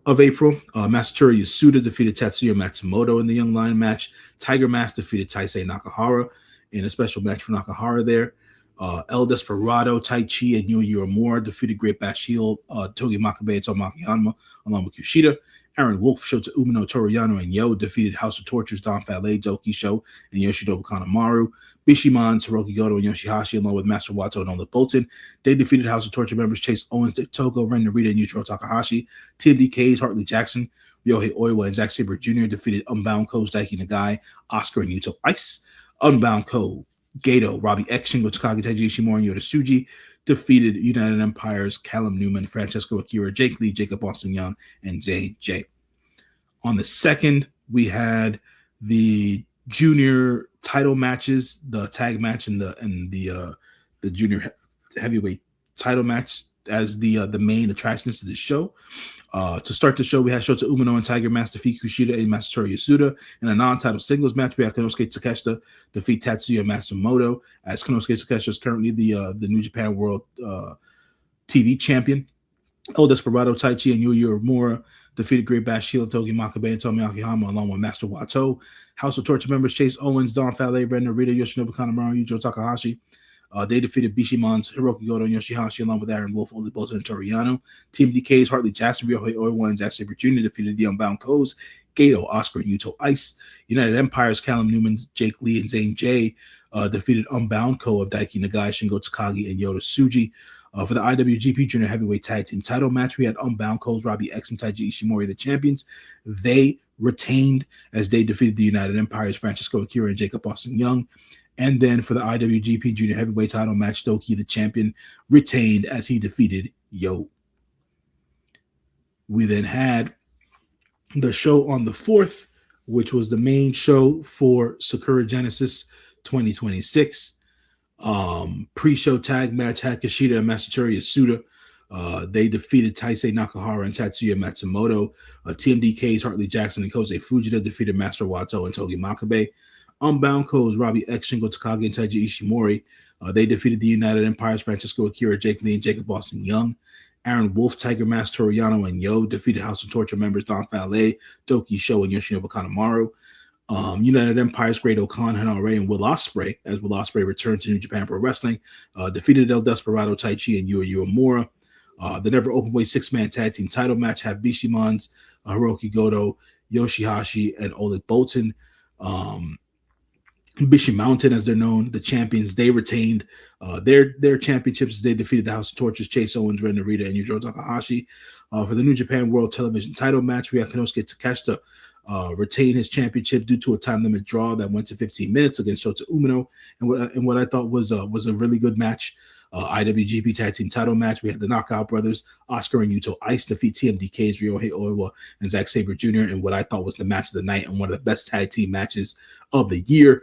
of April, Masatori Yasuda defeated Tatsuya Matsumoto in the Young Lion match. Tiger Mask defeated Taisei Nakahara in a special match for Nakahara there. El Desperado, Tai Chi, and Yuya Uemura defeated Great Bash Heel, Togi Makabe, and Tomoaki Hanma, along with Kushida. Aaron Wolf, Shota Umino, Toriyano, and Yo defeated House of Tortures, Don Fale, Doki Sho, and Yoshinobu Kanemaru. Bishiman, Hiroki Goto, and Yoshihashi, along with Master Wato and Ola Bolton. They defeated House of Torture members Chase Owens, Togo, Ren Narita, and Yujiro Takahashi. TMDK's Hartley Jackson, Ryohei Oiwa, and Zack Sabre Jr. defeated Unbound Co's Daiki Nagai, Oscar, and Yuto Ice. Unbound Co, Gato, Robbie X, Shingo Takagi, Taiji Ishimori, and Yota Tsuji defeated United Empire's Callum Newman, Francesco Akira, Jake Lee, Jacob Austin Young, and J. On the 2nd, we had the junior title matches, the tag match and the junior heavyweight title match as the main attractions to the show. To start the show, we had Shota Umino and Tiger Mask defeat Kushida and Masatori Yasuda. In a non-title singles match, we had Konosuke Takeshita defeat Tatsuya Matsumoto, as Konosuke Takeshita is currently the New Japan World TV champion. El Desperado, Tai Chi, and Yuya Uemura defeated Great Bash Heel, Togi Makabe, and Tomoaki Hanma, along with Master Wato. House of Torture members Chase Owens, Don Fale, Ren Narita, Yoshinobu Kanemaru, and Yujiro Takahashi. They defeated Bishimon's Hiroki Goto and Yoshihashi, along with Aaron Wolf, Oli Bolton, and Toriyano. Team DK's Hartley Jackson, Ryohei Oiwa, and Zack Sabre Jr. defeated the Unbound Co's Gato, Oscar, and Yuto Ice. United Empire's Callum Newman, Jake Lee, and Zane J defeated Unbound Co of Daiki Nagai, Shingo Takagi, and Yota Tsuji. For the IWGP Junior Heavyweight Tag Team title match, we had Unbound Co's Robbie X and Taiji Ishimori, the champions. They retained as they defeated the United Empire's Francesco Akira and Jacob Austin Young. And then for the IWGP Junior Heavyweight title match, Doki, the champion, retained as he defeated Yo. We then had the show on the 4th, which was the main show for Sakura Genesis 2026. Pre-show tag match had Kushida and Masatori Yasuda. They defeated Taisei Nakahara and Tatsuya Matsumoto. TMDK's Hartley Jackson and Kosei Fujita defeated Master Wato and Togi Makabe. Unbound Co's Robbie X, Shingo Takagi, and Taiji Ishimori. They defeated the United Empire's Francesco Akira, Jake Lee, and Jacob Austin Young. Aaron Wolf, Tiger Mask, Toriyano, and Yo defeated House of Torture members Don Fale, Doki Sho, and Yoshinobu Kanemaru. United Empire's Great O'Khan, Henare, and Will Ospreay, as Will Ospreay returned to New Japan Pro Wrestling, defeated El Desperado, Tai Chi, and Yuya Uemura. The never openweight 6-man tag team title match had Bishimon's Hiroki Goto, Yoshihashi, and Oleg Bolton. Bishi Mountain, as they're known, the champions, they retained their championships as they defeated the House of Tortures, Chase Owens, Ren Narita, and Yujiro Takahashi. For the New Japan World Television title match, we had Konosuke Takeshita retain his championship due to a time limit draw that went to 15 minutes against Shota Umino, and what I thought was a really good match. IWGP Tag Team title match, we had the Knockout Brothers, Oscar and Yuto Ice defeat TMDK's Ryohei Oiwa and Zack Sabre Jr. in what I thought was the match of the night and one of the best tag team matches of the year.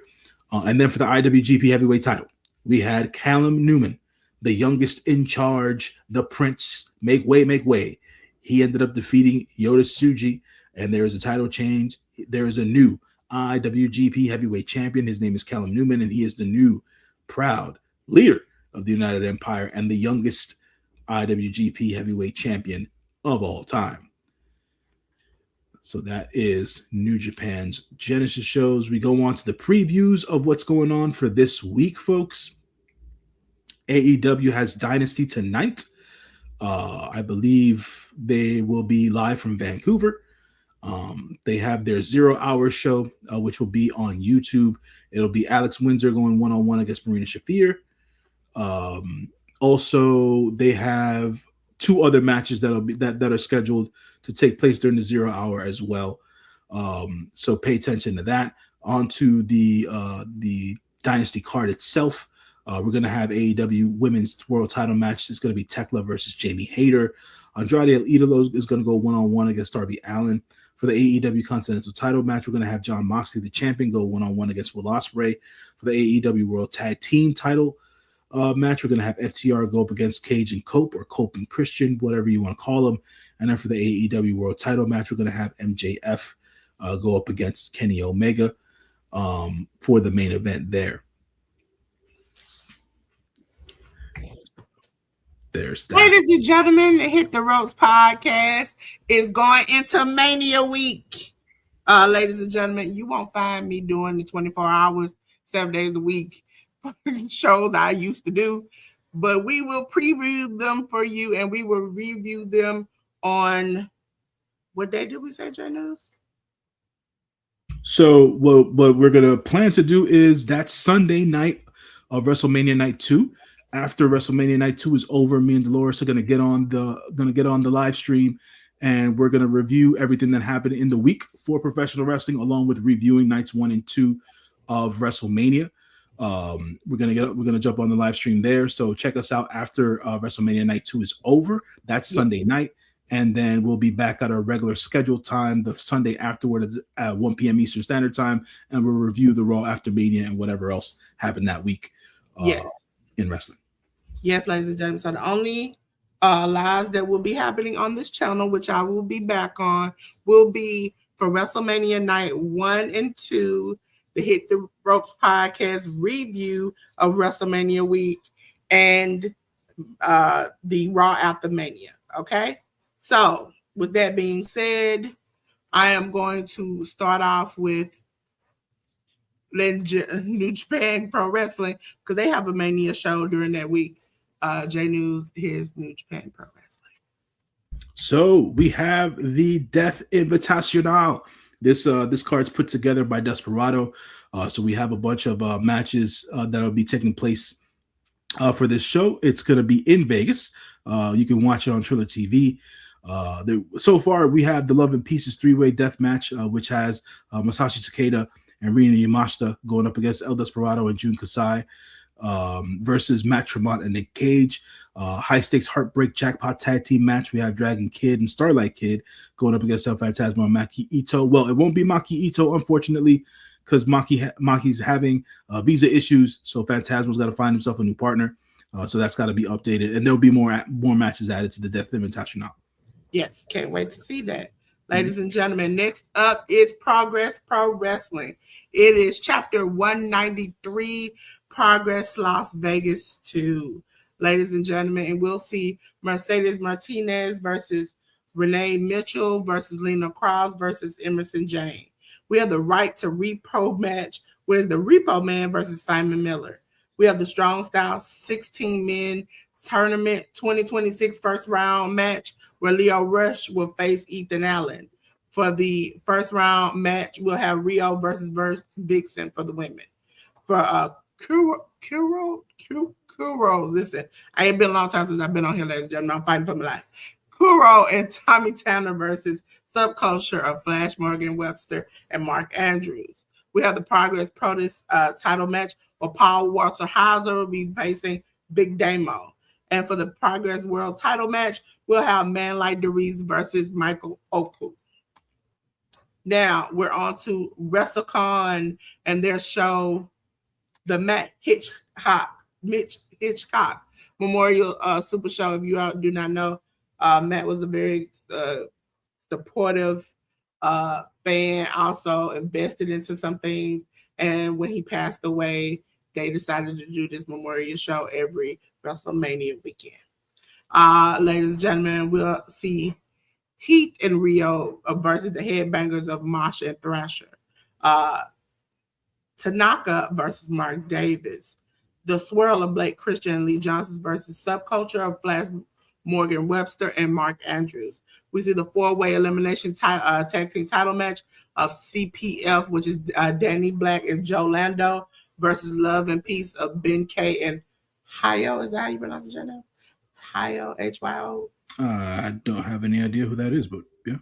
And then for the IWGP Heavyweight title, we had Callum Newman, the youngest in charge, the Prince, make way. He ended up defeating Yota Tsuji, and there is a title change. There is a new IWGP Heavyweight Champion. His name is Callum Newman, and he is the new proud leader of the United Empire and the youngest IWGP Heavyweight Champion of all time. So that is New Japan's Genesis shows. We go on to the previews of what's going on for this week, folks. AEW has Dynasty tonight. I believe they will be live from Vancouver. They have their 0-hour show, which will be on YouTube. It'll be Alex Windsor going one-on-one against Marina Shafir. Also, they have 2 other matches that are scheduled to take place during the 0-hour as well. So pay attention to that. On to the Dynasty card itself. We're going to have AEW Women's World Title match. It's going to be Tekla versus Jamie Hayter. Andrade El Idolo is going to go one-on-one against Darby Allin. For the AEW Continental title match, we're going to have Jon Moxley, the champion, go one-on-one against Will Ospreay. For the AEW World Tag Team title match, we're going to have FTR go up against Cage and Cope, or Cope and Christian, whatever you want to call them. And then for the AEW World title match, we're going to have MJF go up against Kenny Omega for the main event there. There's that. Ladies and gentlemen, the Hit the Ropes podcast is going into Mania Week. Ladies and gentlemen, you won't find me doing the 24 hours, 7 days a week shows I used to do, but we will preview them for you and we will review them on what day did we say, J News? So what we're gonna plan to do is that Sunday night of WrestleMania Night 2. After WrestleMania Night 2 is over, me and Delores are gonna get on the live stream, and we're gonna review everything that happened in the week for professional wrestling, along with reviewing nights 1 and 2 of WrestleMania. We're gonna jump on the live stream there. So check us out after WrestleMania Night 2 is over. That's Sunday night. And then we'll be back at our regular scheduled time the Sunday afterward at 1 p.m. Eastern Standard Time, and we'll review the Raw after Mania and whatever else happened that week in wrestling. Yes, ladies and gentlemen. So the only lives that will be happening on this channel, which I will be back on, will be for WrestleMania Night 1 and 2, the Hit the Ropes podcast review of WrestleMania week, and the Raw after Mania. Okay? So, with that being said, I am going to start off with New Japan Pro Wrestling because they have a Mania show during that week. J News, here's New Japan Pro Wrestling. So we have the Death Invitational. This card's put together by Desperado. So we have a bunch of matches that'll be taking place for this show. It's going to be in Vegas. You can watch it on Triller TV. So far, we have the Love and Pieces 3-way death match, which has Masashi Takeda and Rina Yamashita going up against El Desperado and Jun Kasai versus Matt Tremont and Nick Cage. High stakes heartbreak jackpot tag team match. We have Dragon Kid and Starlight Kid going up against El Phantasmo and Maki Ito. Well, it won't be Maki Ito, unfortunately, because Maki's having visa issues. So Phantasmo's got to find himself a new partner. So that's got to be updated. And there'll be more matches added to the Death Invitational. Yes, can't wait to see that. Ladies and gentlemen, next up is Progress Pro Wrestling. It is chapter 193, Progress Las Vegas 2. Ladies and gentlemen, and we'll see Mercedes Martinez versus Renee Mitchell versus Lena Cross versus Emerson Jane. We have the Right to Repo match with the Repo Man versus Simon Miller. We have the Strong Style 16 Men Tournament 2026 first round match where Leo Rush will face Ethan Allen. For the first round match, we'll have Rio versus Vixen for the women. For Kuro, listen, I ain't been a long time since I've been on here, ladies and gentlemen. I'm fighting for my life. Kuro and Tommy Tanner versus Subculture of Flash Morgan Webster and Mark Andrews. We have the Progress Protest title match where Paul Walter Hauser will be facing Big Damo. And for the Progress World title match, we'll have Man Like DeReese versus Michael Oku. Now, we're on to WrestleCon and their show, the Mitch Hitchcock Memorial Super Show. If you do not know, Matt was a very supportive fan, also invested into some things. And when he passed away, they decided to do this memorial show every WrestleMania weekend. Ladies and gentlemen, we'll see Heath and Rio versus the Headbangers of Masha and Thrasher. Tanaka versus Mark Davis. The Swirl of Blake Christian and Lee Johnson versus Subculture of Flash Morgan Webster and Mark Andrews. We see the 4-way elimination tag team title match of CPF, which is Danny Black and Joe Lando versus Love and Peace of Ben K and Hyo. Is that how you pronounce it, name? Hyo, Hyo? I don't have any idea who that is, but yeah.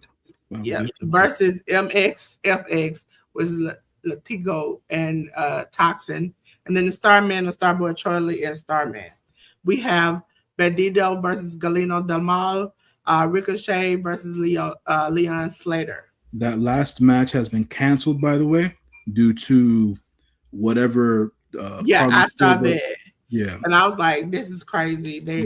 Yeah. Versus MXFX, which is Latigo and Toxin. And then the Starman and Starboy Charlie and Starman. We have Bandito versus Galeno Del Mal, Ricochet versus Leon Slater. That last match has been canceled, by the way, due to whatever. I saw that. Yeah, and I was like, "This is crazy." They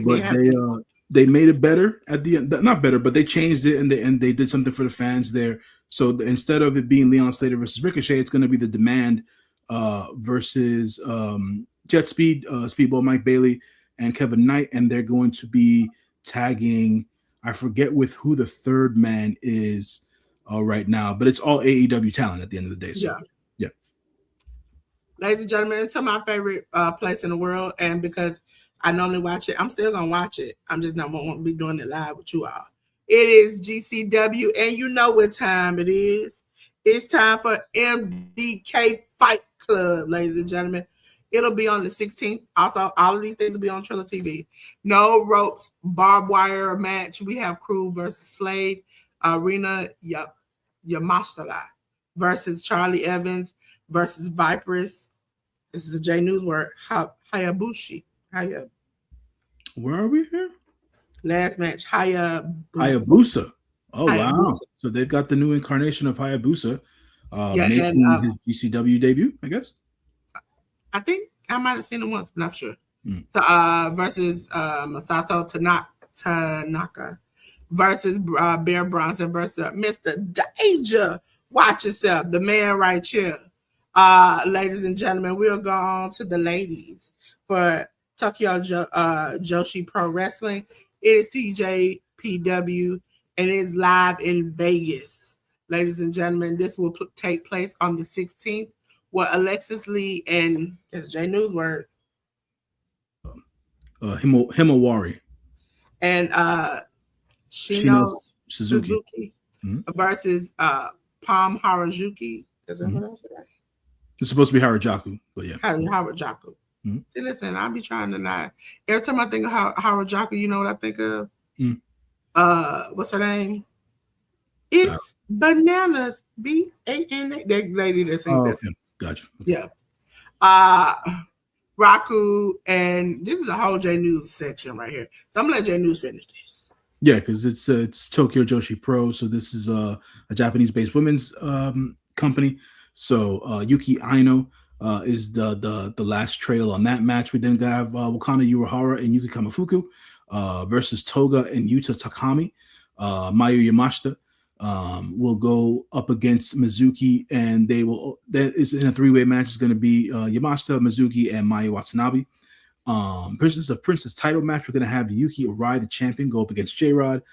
made it better at the end. Not better, but they changed it and they did something for the fans there. So instead of it being Leon Slater versus Ricochet, it's going to be the Demand versus Jet Speed, Speedball Mike Bailey, and Kevin Knight, and they're going to be tagging. I forget with who the third man is right now, but it's all AEW talent at the end of the day. So yeah. Ladies and gentlemen, it's my favorite place in the world, and because I normally watch it, I'm still gonna watch it. I'm just not going to be doing it live with you all. It is GCW, and you know what time it is. It's time for MDK Fight Club, ladies and gentlemen. It'll be on the 16th. Also, all of these things will be on Triller TV. No ropes, barbed wire match. We have Crew versus Slade, Arena Yamashita versus Charlie Evans versus Viperous. This is the J News word. Hayabusa. Where are we here? Last match, Hayabusa. Oh, Hayabusa. Wow. So they've got the new incarnation of Hayabusa making his GCW debut, I guess. I think I might have seen him once, but I'm not sure. So, versus Masato Tanaka versus Bear Bronson versus Mr. Danger. Watch yourself, the man right here. Ladies and gentlemen, we'll go on to the ladies for Tokyo Joshi Pro Wrestling. It is CJPW and it is live in Vegas. Ladies and gentlemen, this will take place on the 16th with Alexis Lee and, it's J News word, Himawari and Shino Suzuki versus Palm Harajuki. Is that what I said? It's supposed to be Harajuku, but yeah. Harajuku. See, listen, I'll be trying to not. Every time I think of Harajuku, you know what I think of? What's her name? It's Bananas. B-A-N-A. That lady that sings that. Okay. Gotcha. Okay. Yeah. Raku, and this is a whole J News section right here. So I'm gonna let J News finish this. Yeah, because it's Tokyo Joshi Pro. So this is a Japanese-based women's company. So Yuki Aino is the last trail on that match. We then have Wakana Uehara and Yuki Kamifuku versus Toga and Yuta Takami. Mayu Yamashita will go up against Mizuki, and that is in a three-way match. It's going to be Yamashita, Mizuki, and Mayu Watanabe. Princess title match, we're going to have Yuki Arai, the champion, go up against J-Rod.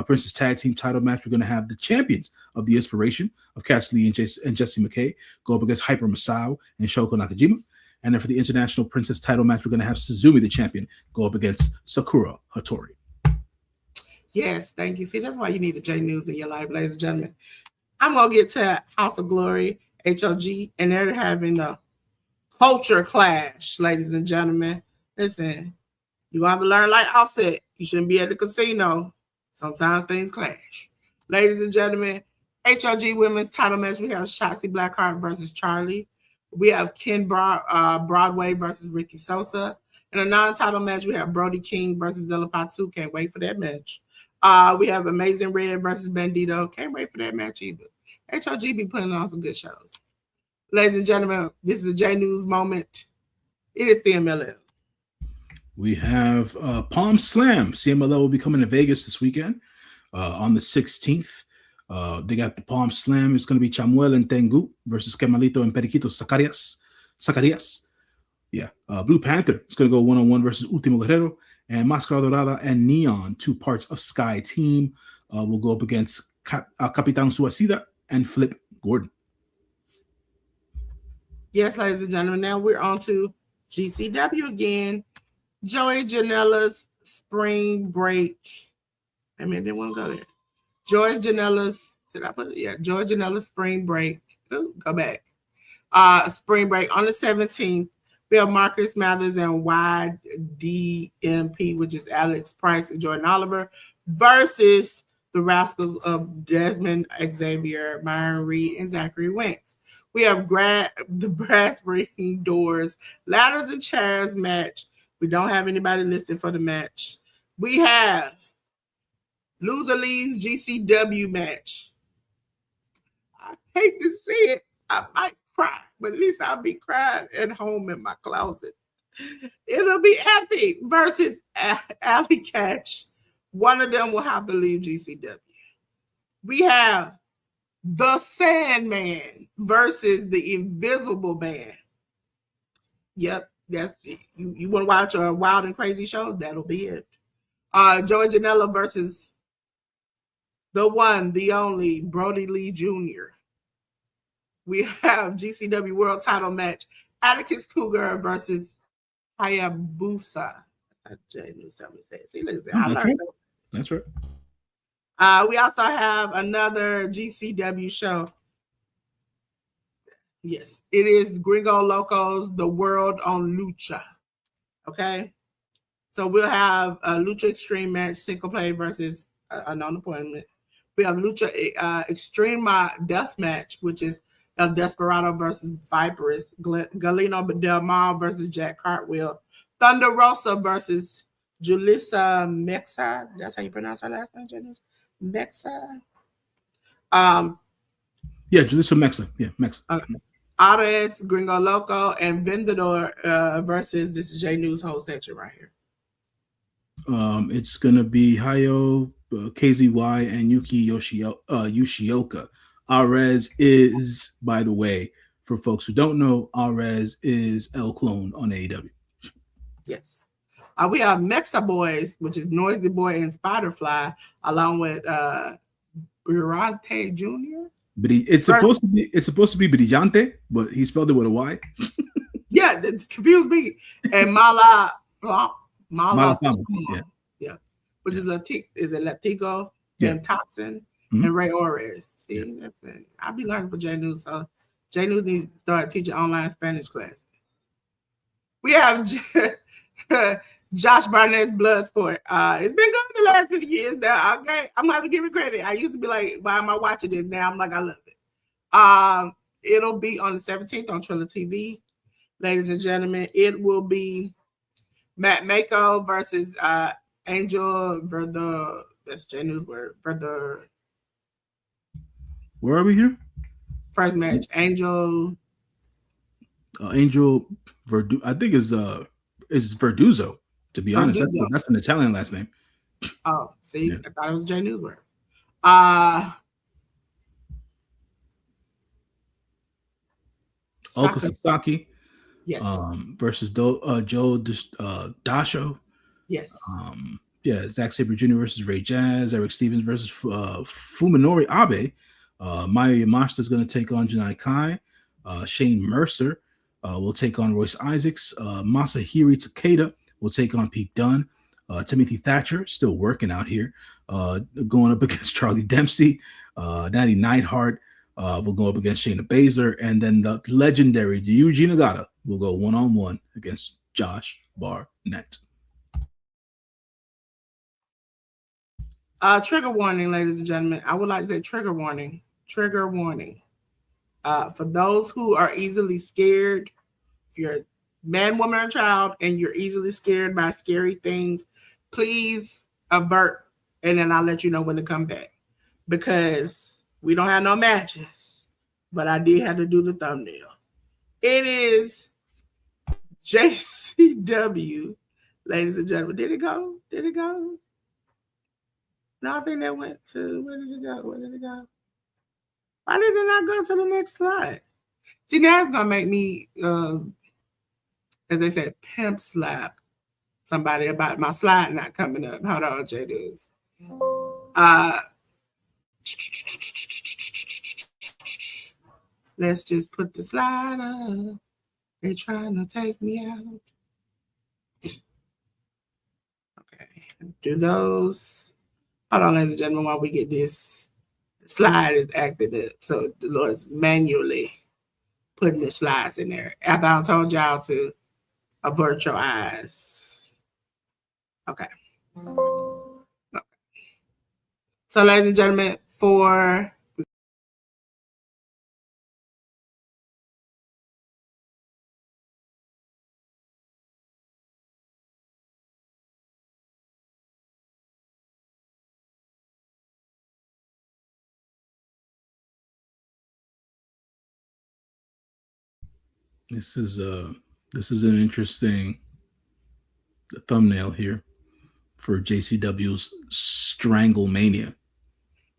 Princess tag team title match, we're going to have the champions of the Inspiration of Cass Lee and Jesse McKay go up against Hyper Masao and Shoko Nakajima. And then for the international princess title match, we're going to have Suzumi, the champion, go up against Sakura Hattori. Yes, thank you. See, that's why you need the J News in your life, ladies and gentlemen. I'm going to get to House of Glory, HOG, and they're having a culture clash, ladies and gentlemen. Listen, you're going to have to learn like Offset. You shouldn't be at the casino. Sometimes things clash. Ladies and gentlemen, HOG women's title match, we have Shotzi Blackheart versus Charlie. We have Ken Broadway versus Ricky Sosa. In a non-title match, we have Brody King versus Zilla Fatu. Can't wait for that match. We have Amazing Red versus Bandito. Can't wait for that match either. HOG be putting on some good shows. Ladies and gentlemen, this is a J News moment. It is CMLL. We have Palm Slam. CMLL will be coming to Vegas this weekend on the 16th. They got the Palm Slam. It's going to be Chamuel and Tengu versus Kemalito and Periquito Zacarias. Yeah. Blue Panther is going to go one-on-one versus Ultimo Guerrero. And Máscara Dorada and Neon, two parts of Sky Team, will go up against Capitan Suicida and Flip Gordon. Yes, ladies and gentlemen, now we're on to GCW again. Joey Janela's Spring Break. I mean, I didn't want to go there. Joey Janela's, did I put it? Yeah, Joey Janela's Spring Break. Ooh, go back. Spring Break on the 17th. We have Marcus Mathers and YDMP, which is Alex Price and Jordan Oliver, versus the Rascals of Desmond Xavier, Myron Reed, and Zachary Wentz. We have the Brass Ring Doors Ladders and Chairs match. We don't have anybody listed for the match. We have Loser Lee's GCW match. I hate to see it. I might cry, but at least I'll be crying at home in my closet. It'll be Ethic versus Alley Catch. One of them will have to leave GCW. We have the Sandman versus the Invisible Man. Yep, That's you want to watch a wild and crazy show? That'll be it. Joey Janela versus the one, the only Brody Lee Jr. We have GCW World Title match: Atticus Cougar versus Hayabusa. Jay knew something to say. See, listen, I learned. That's right. We also have another GCW show. Yes, it is Gringo Locos, The World on Lucha. Okay, so we'll have a Lucha Extreme match, single play versus a non-appointment. We have Lucha Extreme Death match, which is El Desperado versus Viperous, Galeno Del Mar versus Jack Cartwheel, Thunder Rosa versus Julissa Mexa. That's how you pronounce her last name, Janice? Mexa. Yeah, Julissa Mexa. Yeah, Mexa. Okay. Ares, Gringo Loco, and Vendedor versus, this is J News whole section right here. It's gonna be Hayo, KZY, and Yuki Yoshioka. Ares is, by the way, for folks who don't know, Ares is El Clone on AEW. Yes. We have Mexa Boys, which is Noisy Boy and Spiderfly, along with Brillante Jr. But it's supposed to be Brillante, but he spelled it with a Y. Yeah, it's confused me. And Mala yeah, which is Latigo, and Toxin, and Ray Ores. See, that's it. I'll be learning for J News, so J News needs to start teaching online Spanish classes. We have Josh Barnett's Bloodsport. It's been good the last few years now. Okay, I'm gonna have to give it credit. I used to be like, why am I watching this? Now I'm like, I love it. It'll be on the 17th on Triller TV. Ladies and gentlemen, it will be Matt Mako versus Angel Verder. That's J News word. Verder. Where are we here? First match, Angel Verdu. I think is Verduzzo. To be honest, that's an Italian last name. Oh, see, yeah. I thought it was J News word. Oka Sasaki. Yes. Versus Joe Dasho. Yes. Zack Sabre Jr. versus Ray Jazz. Eric Stevens versus Fuminori Abe. Maya Yamashita is going to take on Janai Kai. Shane Mercer will take on Royce Isaacs. Masahiro Takeda will take on Pete Dunne. Timothy Thatcher, still working out here, going up against Charlie Dempsey. Natty Neidhart will go up against Shayna Baszler. And then the legendary Yuji Nagata will go one-on-one against Josh Barnett. Trigger warning, ladies and gentlemen. I would like to say trigger warning. Trigger warning. For those who are easily scared, if you're a man, woman, or child, and you're easily scared by scary things, please avert, and then I'll let you know when to come back. Because we don't have no matches, but I did have to do the thumbnail. It is JCW, ladies and gentlemen. Did it go? Did it go? No, I think that went to, where did it go? Where did it go? Why did it not go to the next slide? See, now it's going to make me, as they said, pimp slap somebody about my slide not coming up. Hold on, J-Dudes. Let's just put the slide up. They're trying to take me out. Okay, do those. Hold on, ladies and gentlemen, while we get this slide is acted up. So Dolores is manually putting the slides in there. After I told y'all to avert your eyes. Okay. So, ladies and gentlemen, for This is an interesting thumbnail here for JCW's Stranglemania.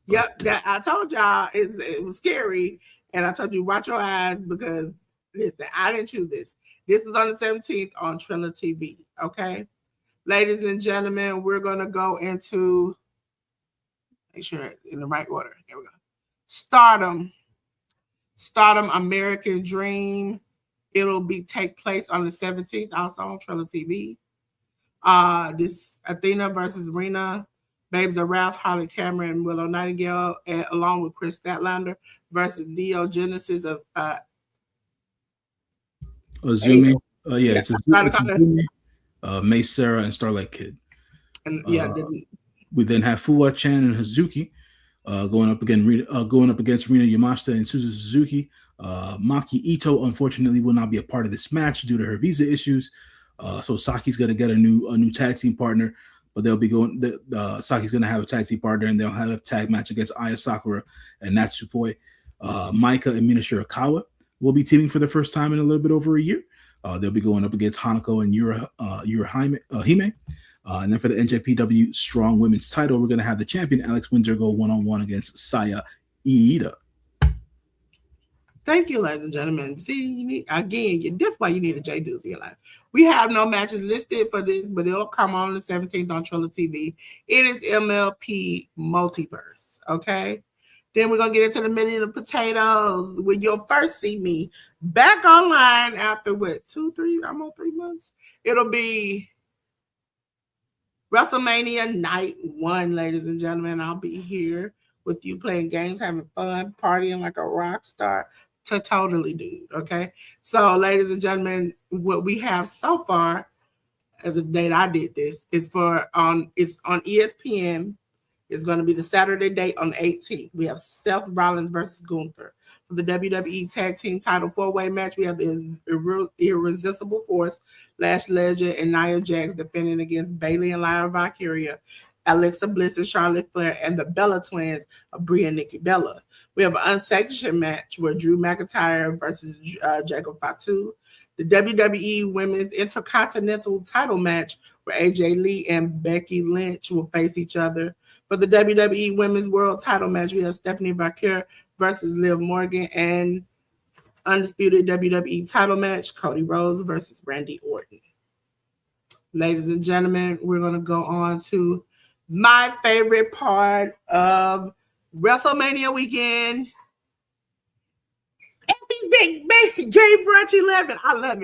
Yep, I told y'all it was scary, and I told you watch your eyes because listen, I didn't choose this. This was on the 17th on Triller TV. Okay, ladies and gentlemen, we're gonna go into, make sure in the right order. There we go. Stardom, American Dream. It'll be take place on the 17th, also on Triller TV. This Athena versus Rena, Babes of Wrath, Holly Cameron, Willow Nightingale, along with Chris Statlander versus Neo Genesis of Azumi. It's Azumi, May Sarah, and Starlight Kid. And we then have Fuwa Chan and Hazuki going up against Rina Yamashita and Suzu Suzuki. Maki Ito unfortunately will not be a part of this match due to her visa issues. So Saki's going to get a new tag team partner, but they'll be going. Saki's going to have a tag team partner, and they'll have a tag match against Aya Sakura and Natsupoi. Maika and Mina Shirakawa will be teaming for the first time in a little bit over a year. They'll be going up against Hanako and Yura Hime. And then for the NJPW Strong Women's title, we're going to have the champion Alex Windsor go one-on-one against Saya Iida. Thank you, ladies and gentlemen. See, you need, again, that's why you need a J Deuce in your life. We have no matches listed for this, but it'll come on the 17th on Triller TV. It is MLP Multiverse, okay? Then we're going to get into the meat of the potatoes when you'll first see me back online after what, 2, 3, almost 3 months? It'll be WrestleMania Night 1, ladies and gentlemen. I'll be here with you playing games, having fun, partying like a rock star. To totally, dude. Okay. So, ladies and gentlemen, what we have so far as a date I did this is it's on ESPN. It's going to be the Saturday date on the 18th. We have Seth Rollins versus Gunther. For the WWE Tag Team Title 4-way match, we have the Irresistible Force, Lash Legend, and Nia Jax defending against Bayley and Lyra Valkyria, Alexa Bliss and Charlotte Flair, and the Bella Twins of Brie and Nikki Bella. We have an unsanctioned match where Drew McIntyre versus Jacob Fatu. The WWE Women's Intercontinental Title match where AJ Lee and Becky Lynch will face each other. For the WWE Women's World Title match, we have Stephanie Vaquer versus Liv Morgan, and undisputed WWE title match, Cody Rhodes versus Randy Orton. Ladies and gentlemen, we're going to go on to my favorite part of WrestleMania weekend. Effie's big game brunch 11. I love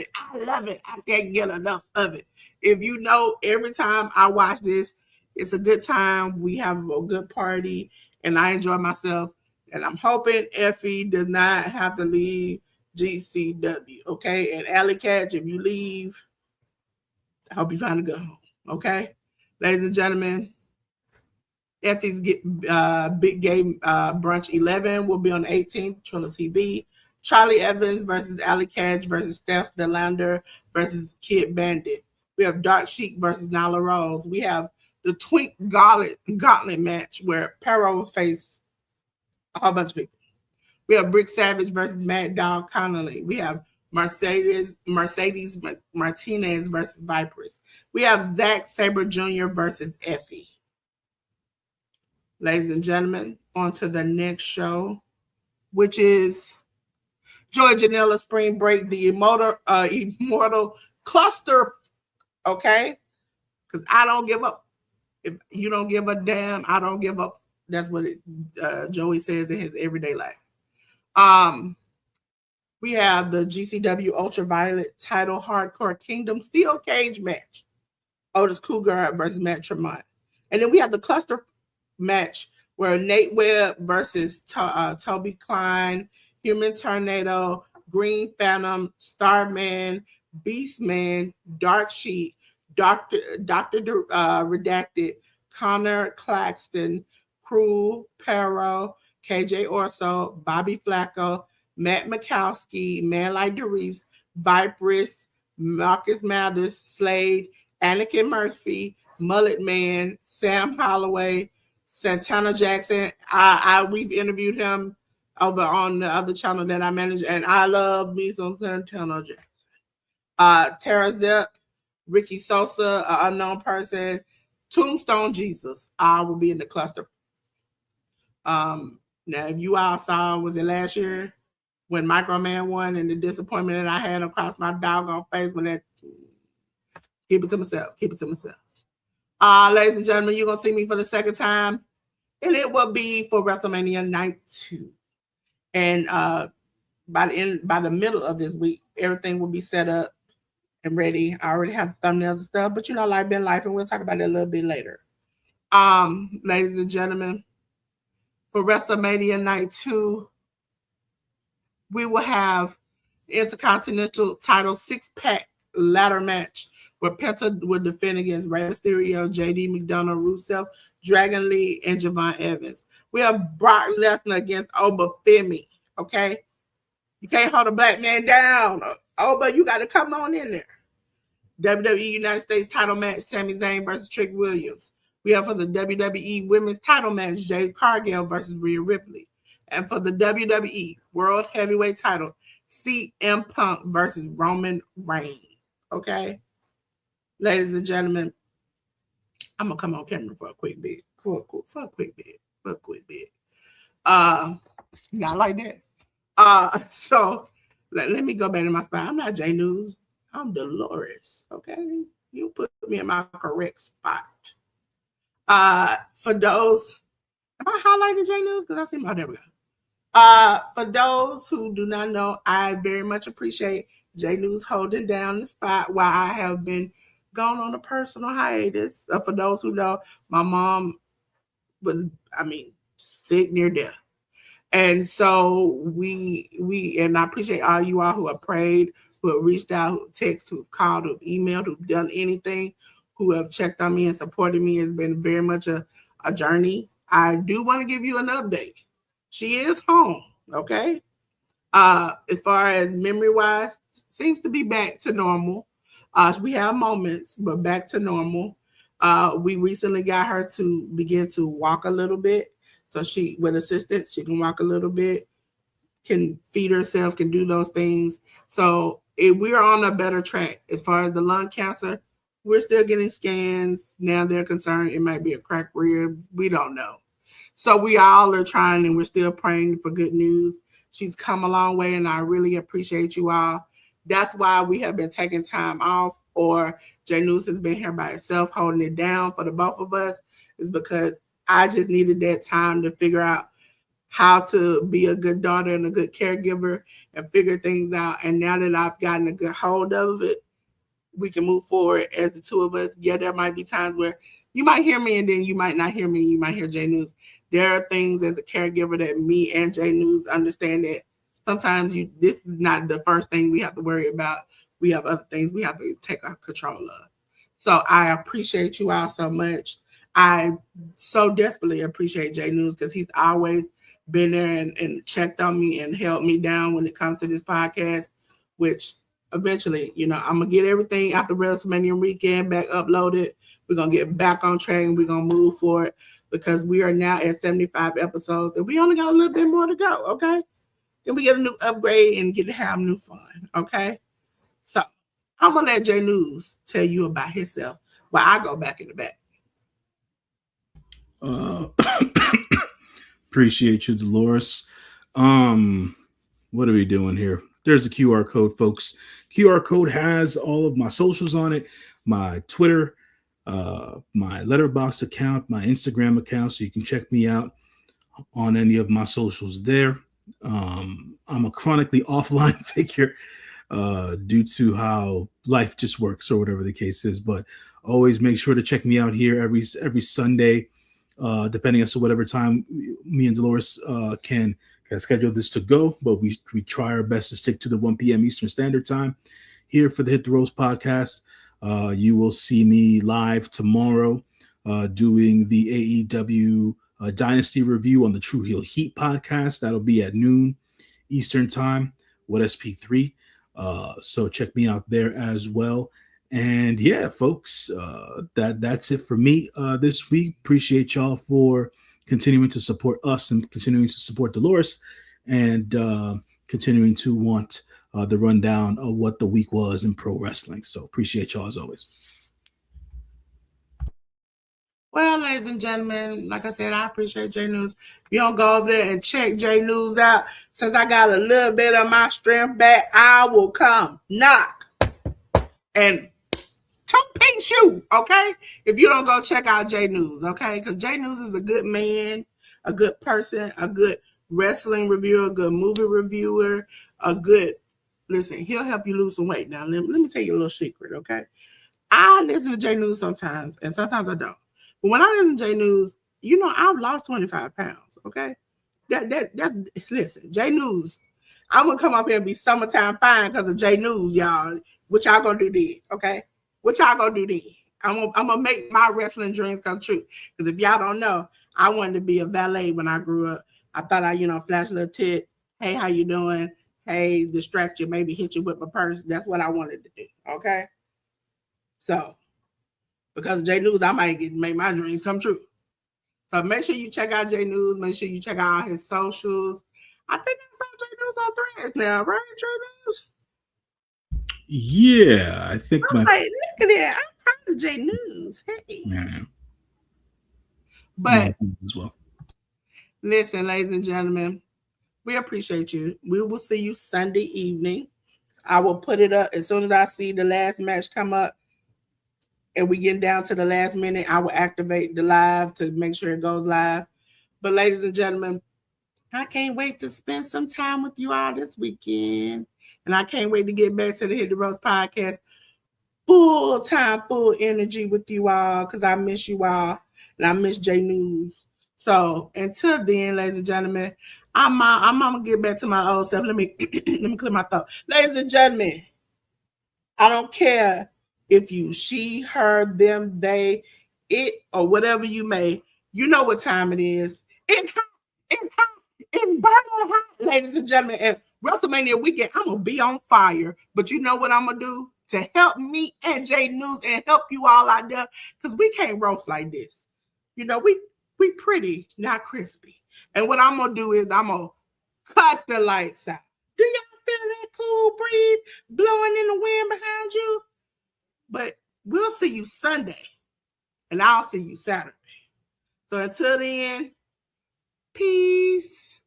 it. I can't get enough of it. If you know, every time I watch this, it's a good time. We have a good party, and I enjoy myself. And I'm hoping Effie does not have to leave GCW, okay? And Alley Catch, if you leave, I hope you find a good home, okay? Ladies and gentlemen, Effie's Big Game Brunch 11 will be on the 18th, Triller TV. Charlie Evans versus Alley Catch versus Steph Delander versus Kid Bandit. We have Dark Sheik versus Nyla Rose. We have the Twink Gauntlet match where Perro will face a whole bunch of people. We have Brick Savage versus Mad Dog Connolly. We have Mercedes Martinez versus Vipers. We have Zack Sabre Jr. versus Effie. Ladies and gentlemen, on to the next show, which is Joey Janela Spring Break, the Immortal Cluster. Okay? Because I don't give up. If you don't give a damn, I don't give up. That's what Joey says in his everyday life. We have the GCW Ultraviolet Title Hardcore Kingdom Steel Cage match. Otis Cougar versus Matt Tremont. And then we have the cluster match where Nate Webb versus Toby Klein, Human Tornado, Green Phantom, Starman, Beastman, Dark Sheet, Dr. Redacted, Connor Claxton, Cruel, Perro, KJ Orso, Bobby Flacco, Matt Mikowski, Man Like Doris, Viperous, Marcus Mathers, Slade, Anakin Murphy, Mullet Man, Sam Holloway, Santana Jackson. We've interviewed him over on the other channel that I manage, and I love me some Santana Jackson. Tara Zip, Ricky Sosa, an unknown person, Tombstone Jesus. I will be in the cluster. Now, if you all saw, was it last year? when Microman won and the disappointment that I had across my doggone face when that keep it to myself. Keep it to myself. Ladies and gentlemen, you're gonna see me for the second time, and it will be for WrestleMania Night 2. And by the middle of this week, everything will be set up and ready. I already have thumbnails and stuff, but life been life, and we'll talk about it a little bit later. Ladies and gentlemen, for WrestleMania Night 2, we will have the Intercontinental title 6-pack ladder match where Penta will defend against Rey Mysterio, JD McDonough, Rusev, Dragon Lee, and Javon Evans. We have Brock Lesnar against Oba Femi. Okay, you can't hold a black man down. Oba, you got to come on in there. WWE United States title match, Sami Zayn versus Trick Williams. We have for the WWE Women's title match, Jade Cargill versus Rhea Ripley. And for the WWE World Heavyweight title, CM Punk versus Roman Reigns. Okay? Ladies and gentlemen, I'm going to come on camera for a quick bit. For a quick bit. Y'all like that? So, let me go back to my spot. I'm not J News. I'm Delores, okay? You put me in my correct spot. For those, am I highlighting J News? Because I see my, there we go. For those who do not know, I very much appreciate J News holding down the spot while I have been gone on a personal hiatus. For those who know, my mom was, sick near death. And so and I appreciate all you all who have prayed, who have reached out, who have texted, who have called, who have emailed, who have done anything, who have checked on me and supported me. It's been very much a journey. I do want to give you an update. She is home, okay? As far as memory-wise, seems to be back to normal. We have moments, but back to normal. We recently got her to begin to walk a little bit. So she, with assistance, she can walk a little bit, can feed herself, can do those things. So we're on a better track. As far as the lung cancer, we're still getting scans. Now they're concerned it might be a cracked rib. We don't know. So we all are trying, and we're still praying for good news. She's come a long way, and I really appreciate you all. That's why we have been taking time off, or J News has been here by itself holding it down for the both of us, is because I just needed that time to figure out how to be a good daughter and a good caregiver and figure things out. And now that I've gotten a good hold of it, we can move forward as the two of us. Yeah, there might be times where you might hear me and then you might not hear me. You might hear J News. There are things as a caregiver that me and J News understand that sometimes this is not the first thing we have to worry about. We have other things we have to take control of. So I appreciate you all so much. I so desperately appreciate J News because he's always been there and checked on me and held me down when it comes to this podcast, which eventually, I'm going to get everything after WrestleMania weekend back uploaded. We're going to get back on track and we're going to move forward because we are now at 75 episodes and we only got a little bit more to go, okay? Then we get a new upgrade and get to have new fun, okay? So I'm going to let J News tell you about himself while I go back in the back. Appreciate you, Delores. What are we doing here? There's a QR code, folks. QR code has all of my socials on it, my Twitter, my Letterboxd account, my Instagram account, so you can check me out on any of my socials there. I'm a chronically offline figure due to how life just works or whatever the case is, but always make sure to check me out here every Sunday, depending on whatever time me and Delores can schedule this to go, but we try our best to stick to the 1 p.m. Eastern Standard Time here for the Hit the Ropes podcast. You will see me live tomorrow doing the AEW Dynasty review on the True Heel Heat podcast. That'll be at noon Eastern Time with SP3. So check me out there as well. And yeah, folks, that's it for me this week. Appreciate y'all for continuing to support us and continuing to support Delores and continuing to want the rundown of what the week was in pro wrestling. So appreciate y'all as always. Well, ladies and gentlemen, like I said, I appreciate J News. You don't go over there and check J News out. Since I got a little bit of my strength back, I will come knock and two-piece you, okay? If you don't go check out J News, okay? Because J News is a good man, a good person, a good wrestling reviewer, a good movie reviewer, listen, he'll help you lose some weight. Now, let me tell you a little secret, okay? I listen to J News sometimes, and sometimes I don't. But when I listen to J News, I've lost 25 pounds, okay? Listen, J News, I'm going to come up here and be summertime fine because of J News, y'all. What y'all going to do then, okay? What y'all going to do then? I'm going to make my wrestling dreams come true. Because if y'all don't know, I wanted to be a valet when I grew up. I thought I, flash a little tit. Hey, how you doing? Hey, distract you, maybe hit you with my purse. That's what I wanted to do, okay? So, because of J News, I might make my dreams come true. So make sure you check out J News. Make sure you check out his socials. I think I saw J News on Threads now, right? J News. Yeah, I think I'm like, look at that. I'm proud of J News. Hey. Yeah. But as well. Listen, ladies and gentlemen, we appreciate you. We will see you Sunday evening. I will put it up as soon as I see the last match come up. And we get down to the last minute, I will activate the live to make sure it goes live. But ladies and gentlemen, I can't wait to spend some time with you all this weekend. And I can't wait to get back to the Hit the Roast podcast. Full time, full energy with you all because I miss you all. And I miss J News. So until then, ladies and gentlemen, I'm gonna get back to my old self. Let me clear my thought. Ladies and gentlemen, I don't care if you, she, her, them, they, it, or whatever you may, you know what time it is. It's burning hot, ladies and gentlemen. And WrestleMania weekend, I'm going to be on fire. But you know what I'm going to do to help me and J News and help you all out there? Because we can't roast like this. We pretty, not crispy. And what I'm going to do is I'm going to cut the lights out. Do y'all feel that cool breeze blowing in the wind behind you? But we'll see you Sunday, and I'll see you Saturday. So until then, peace.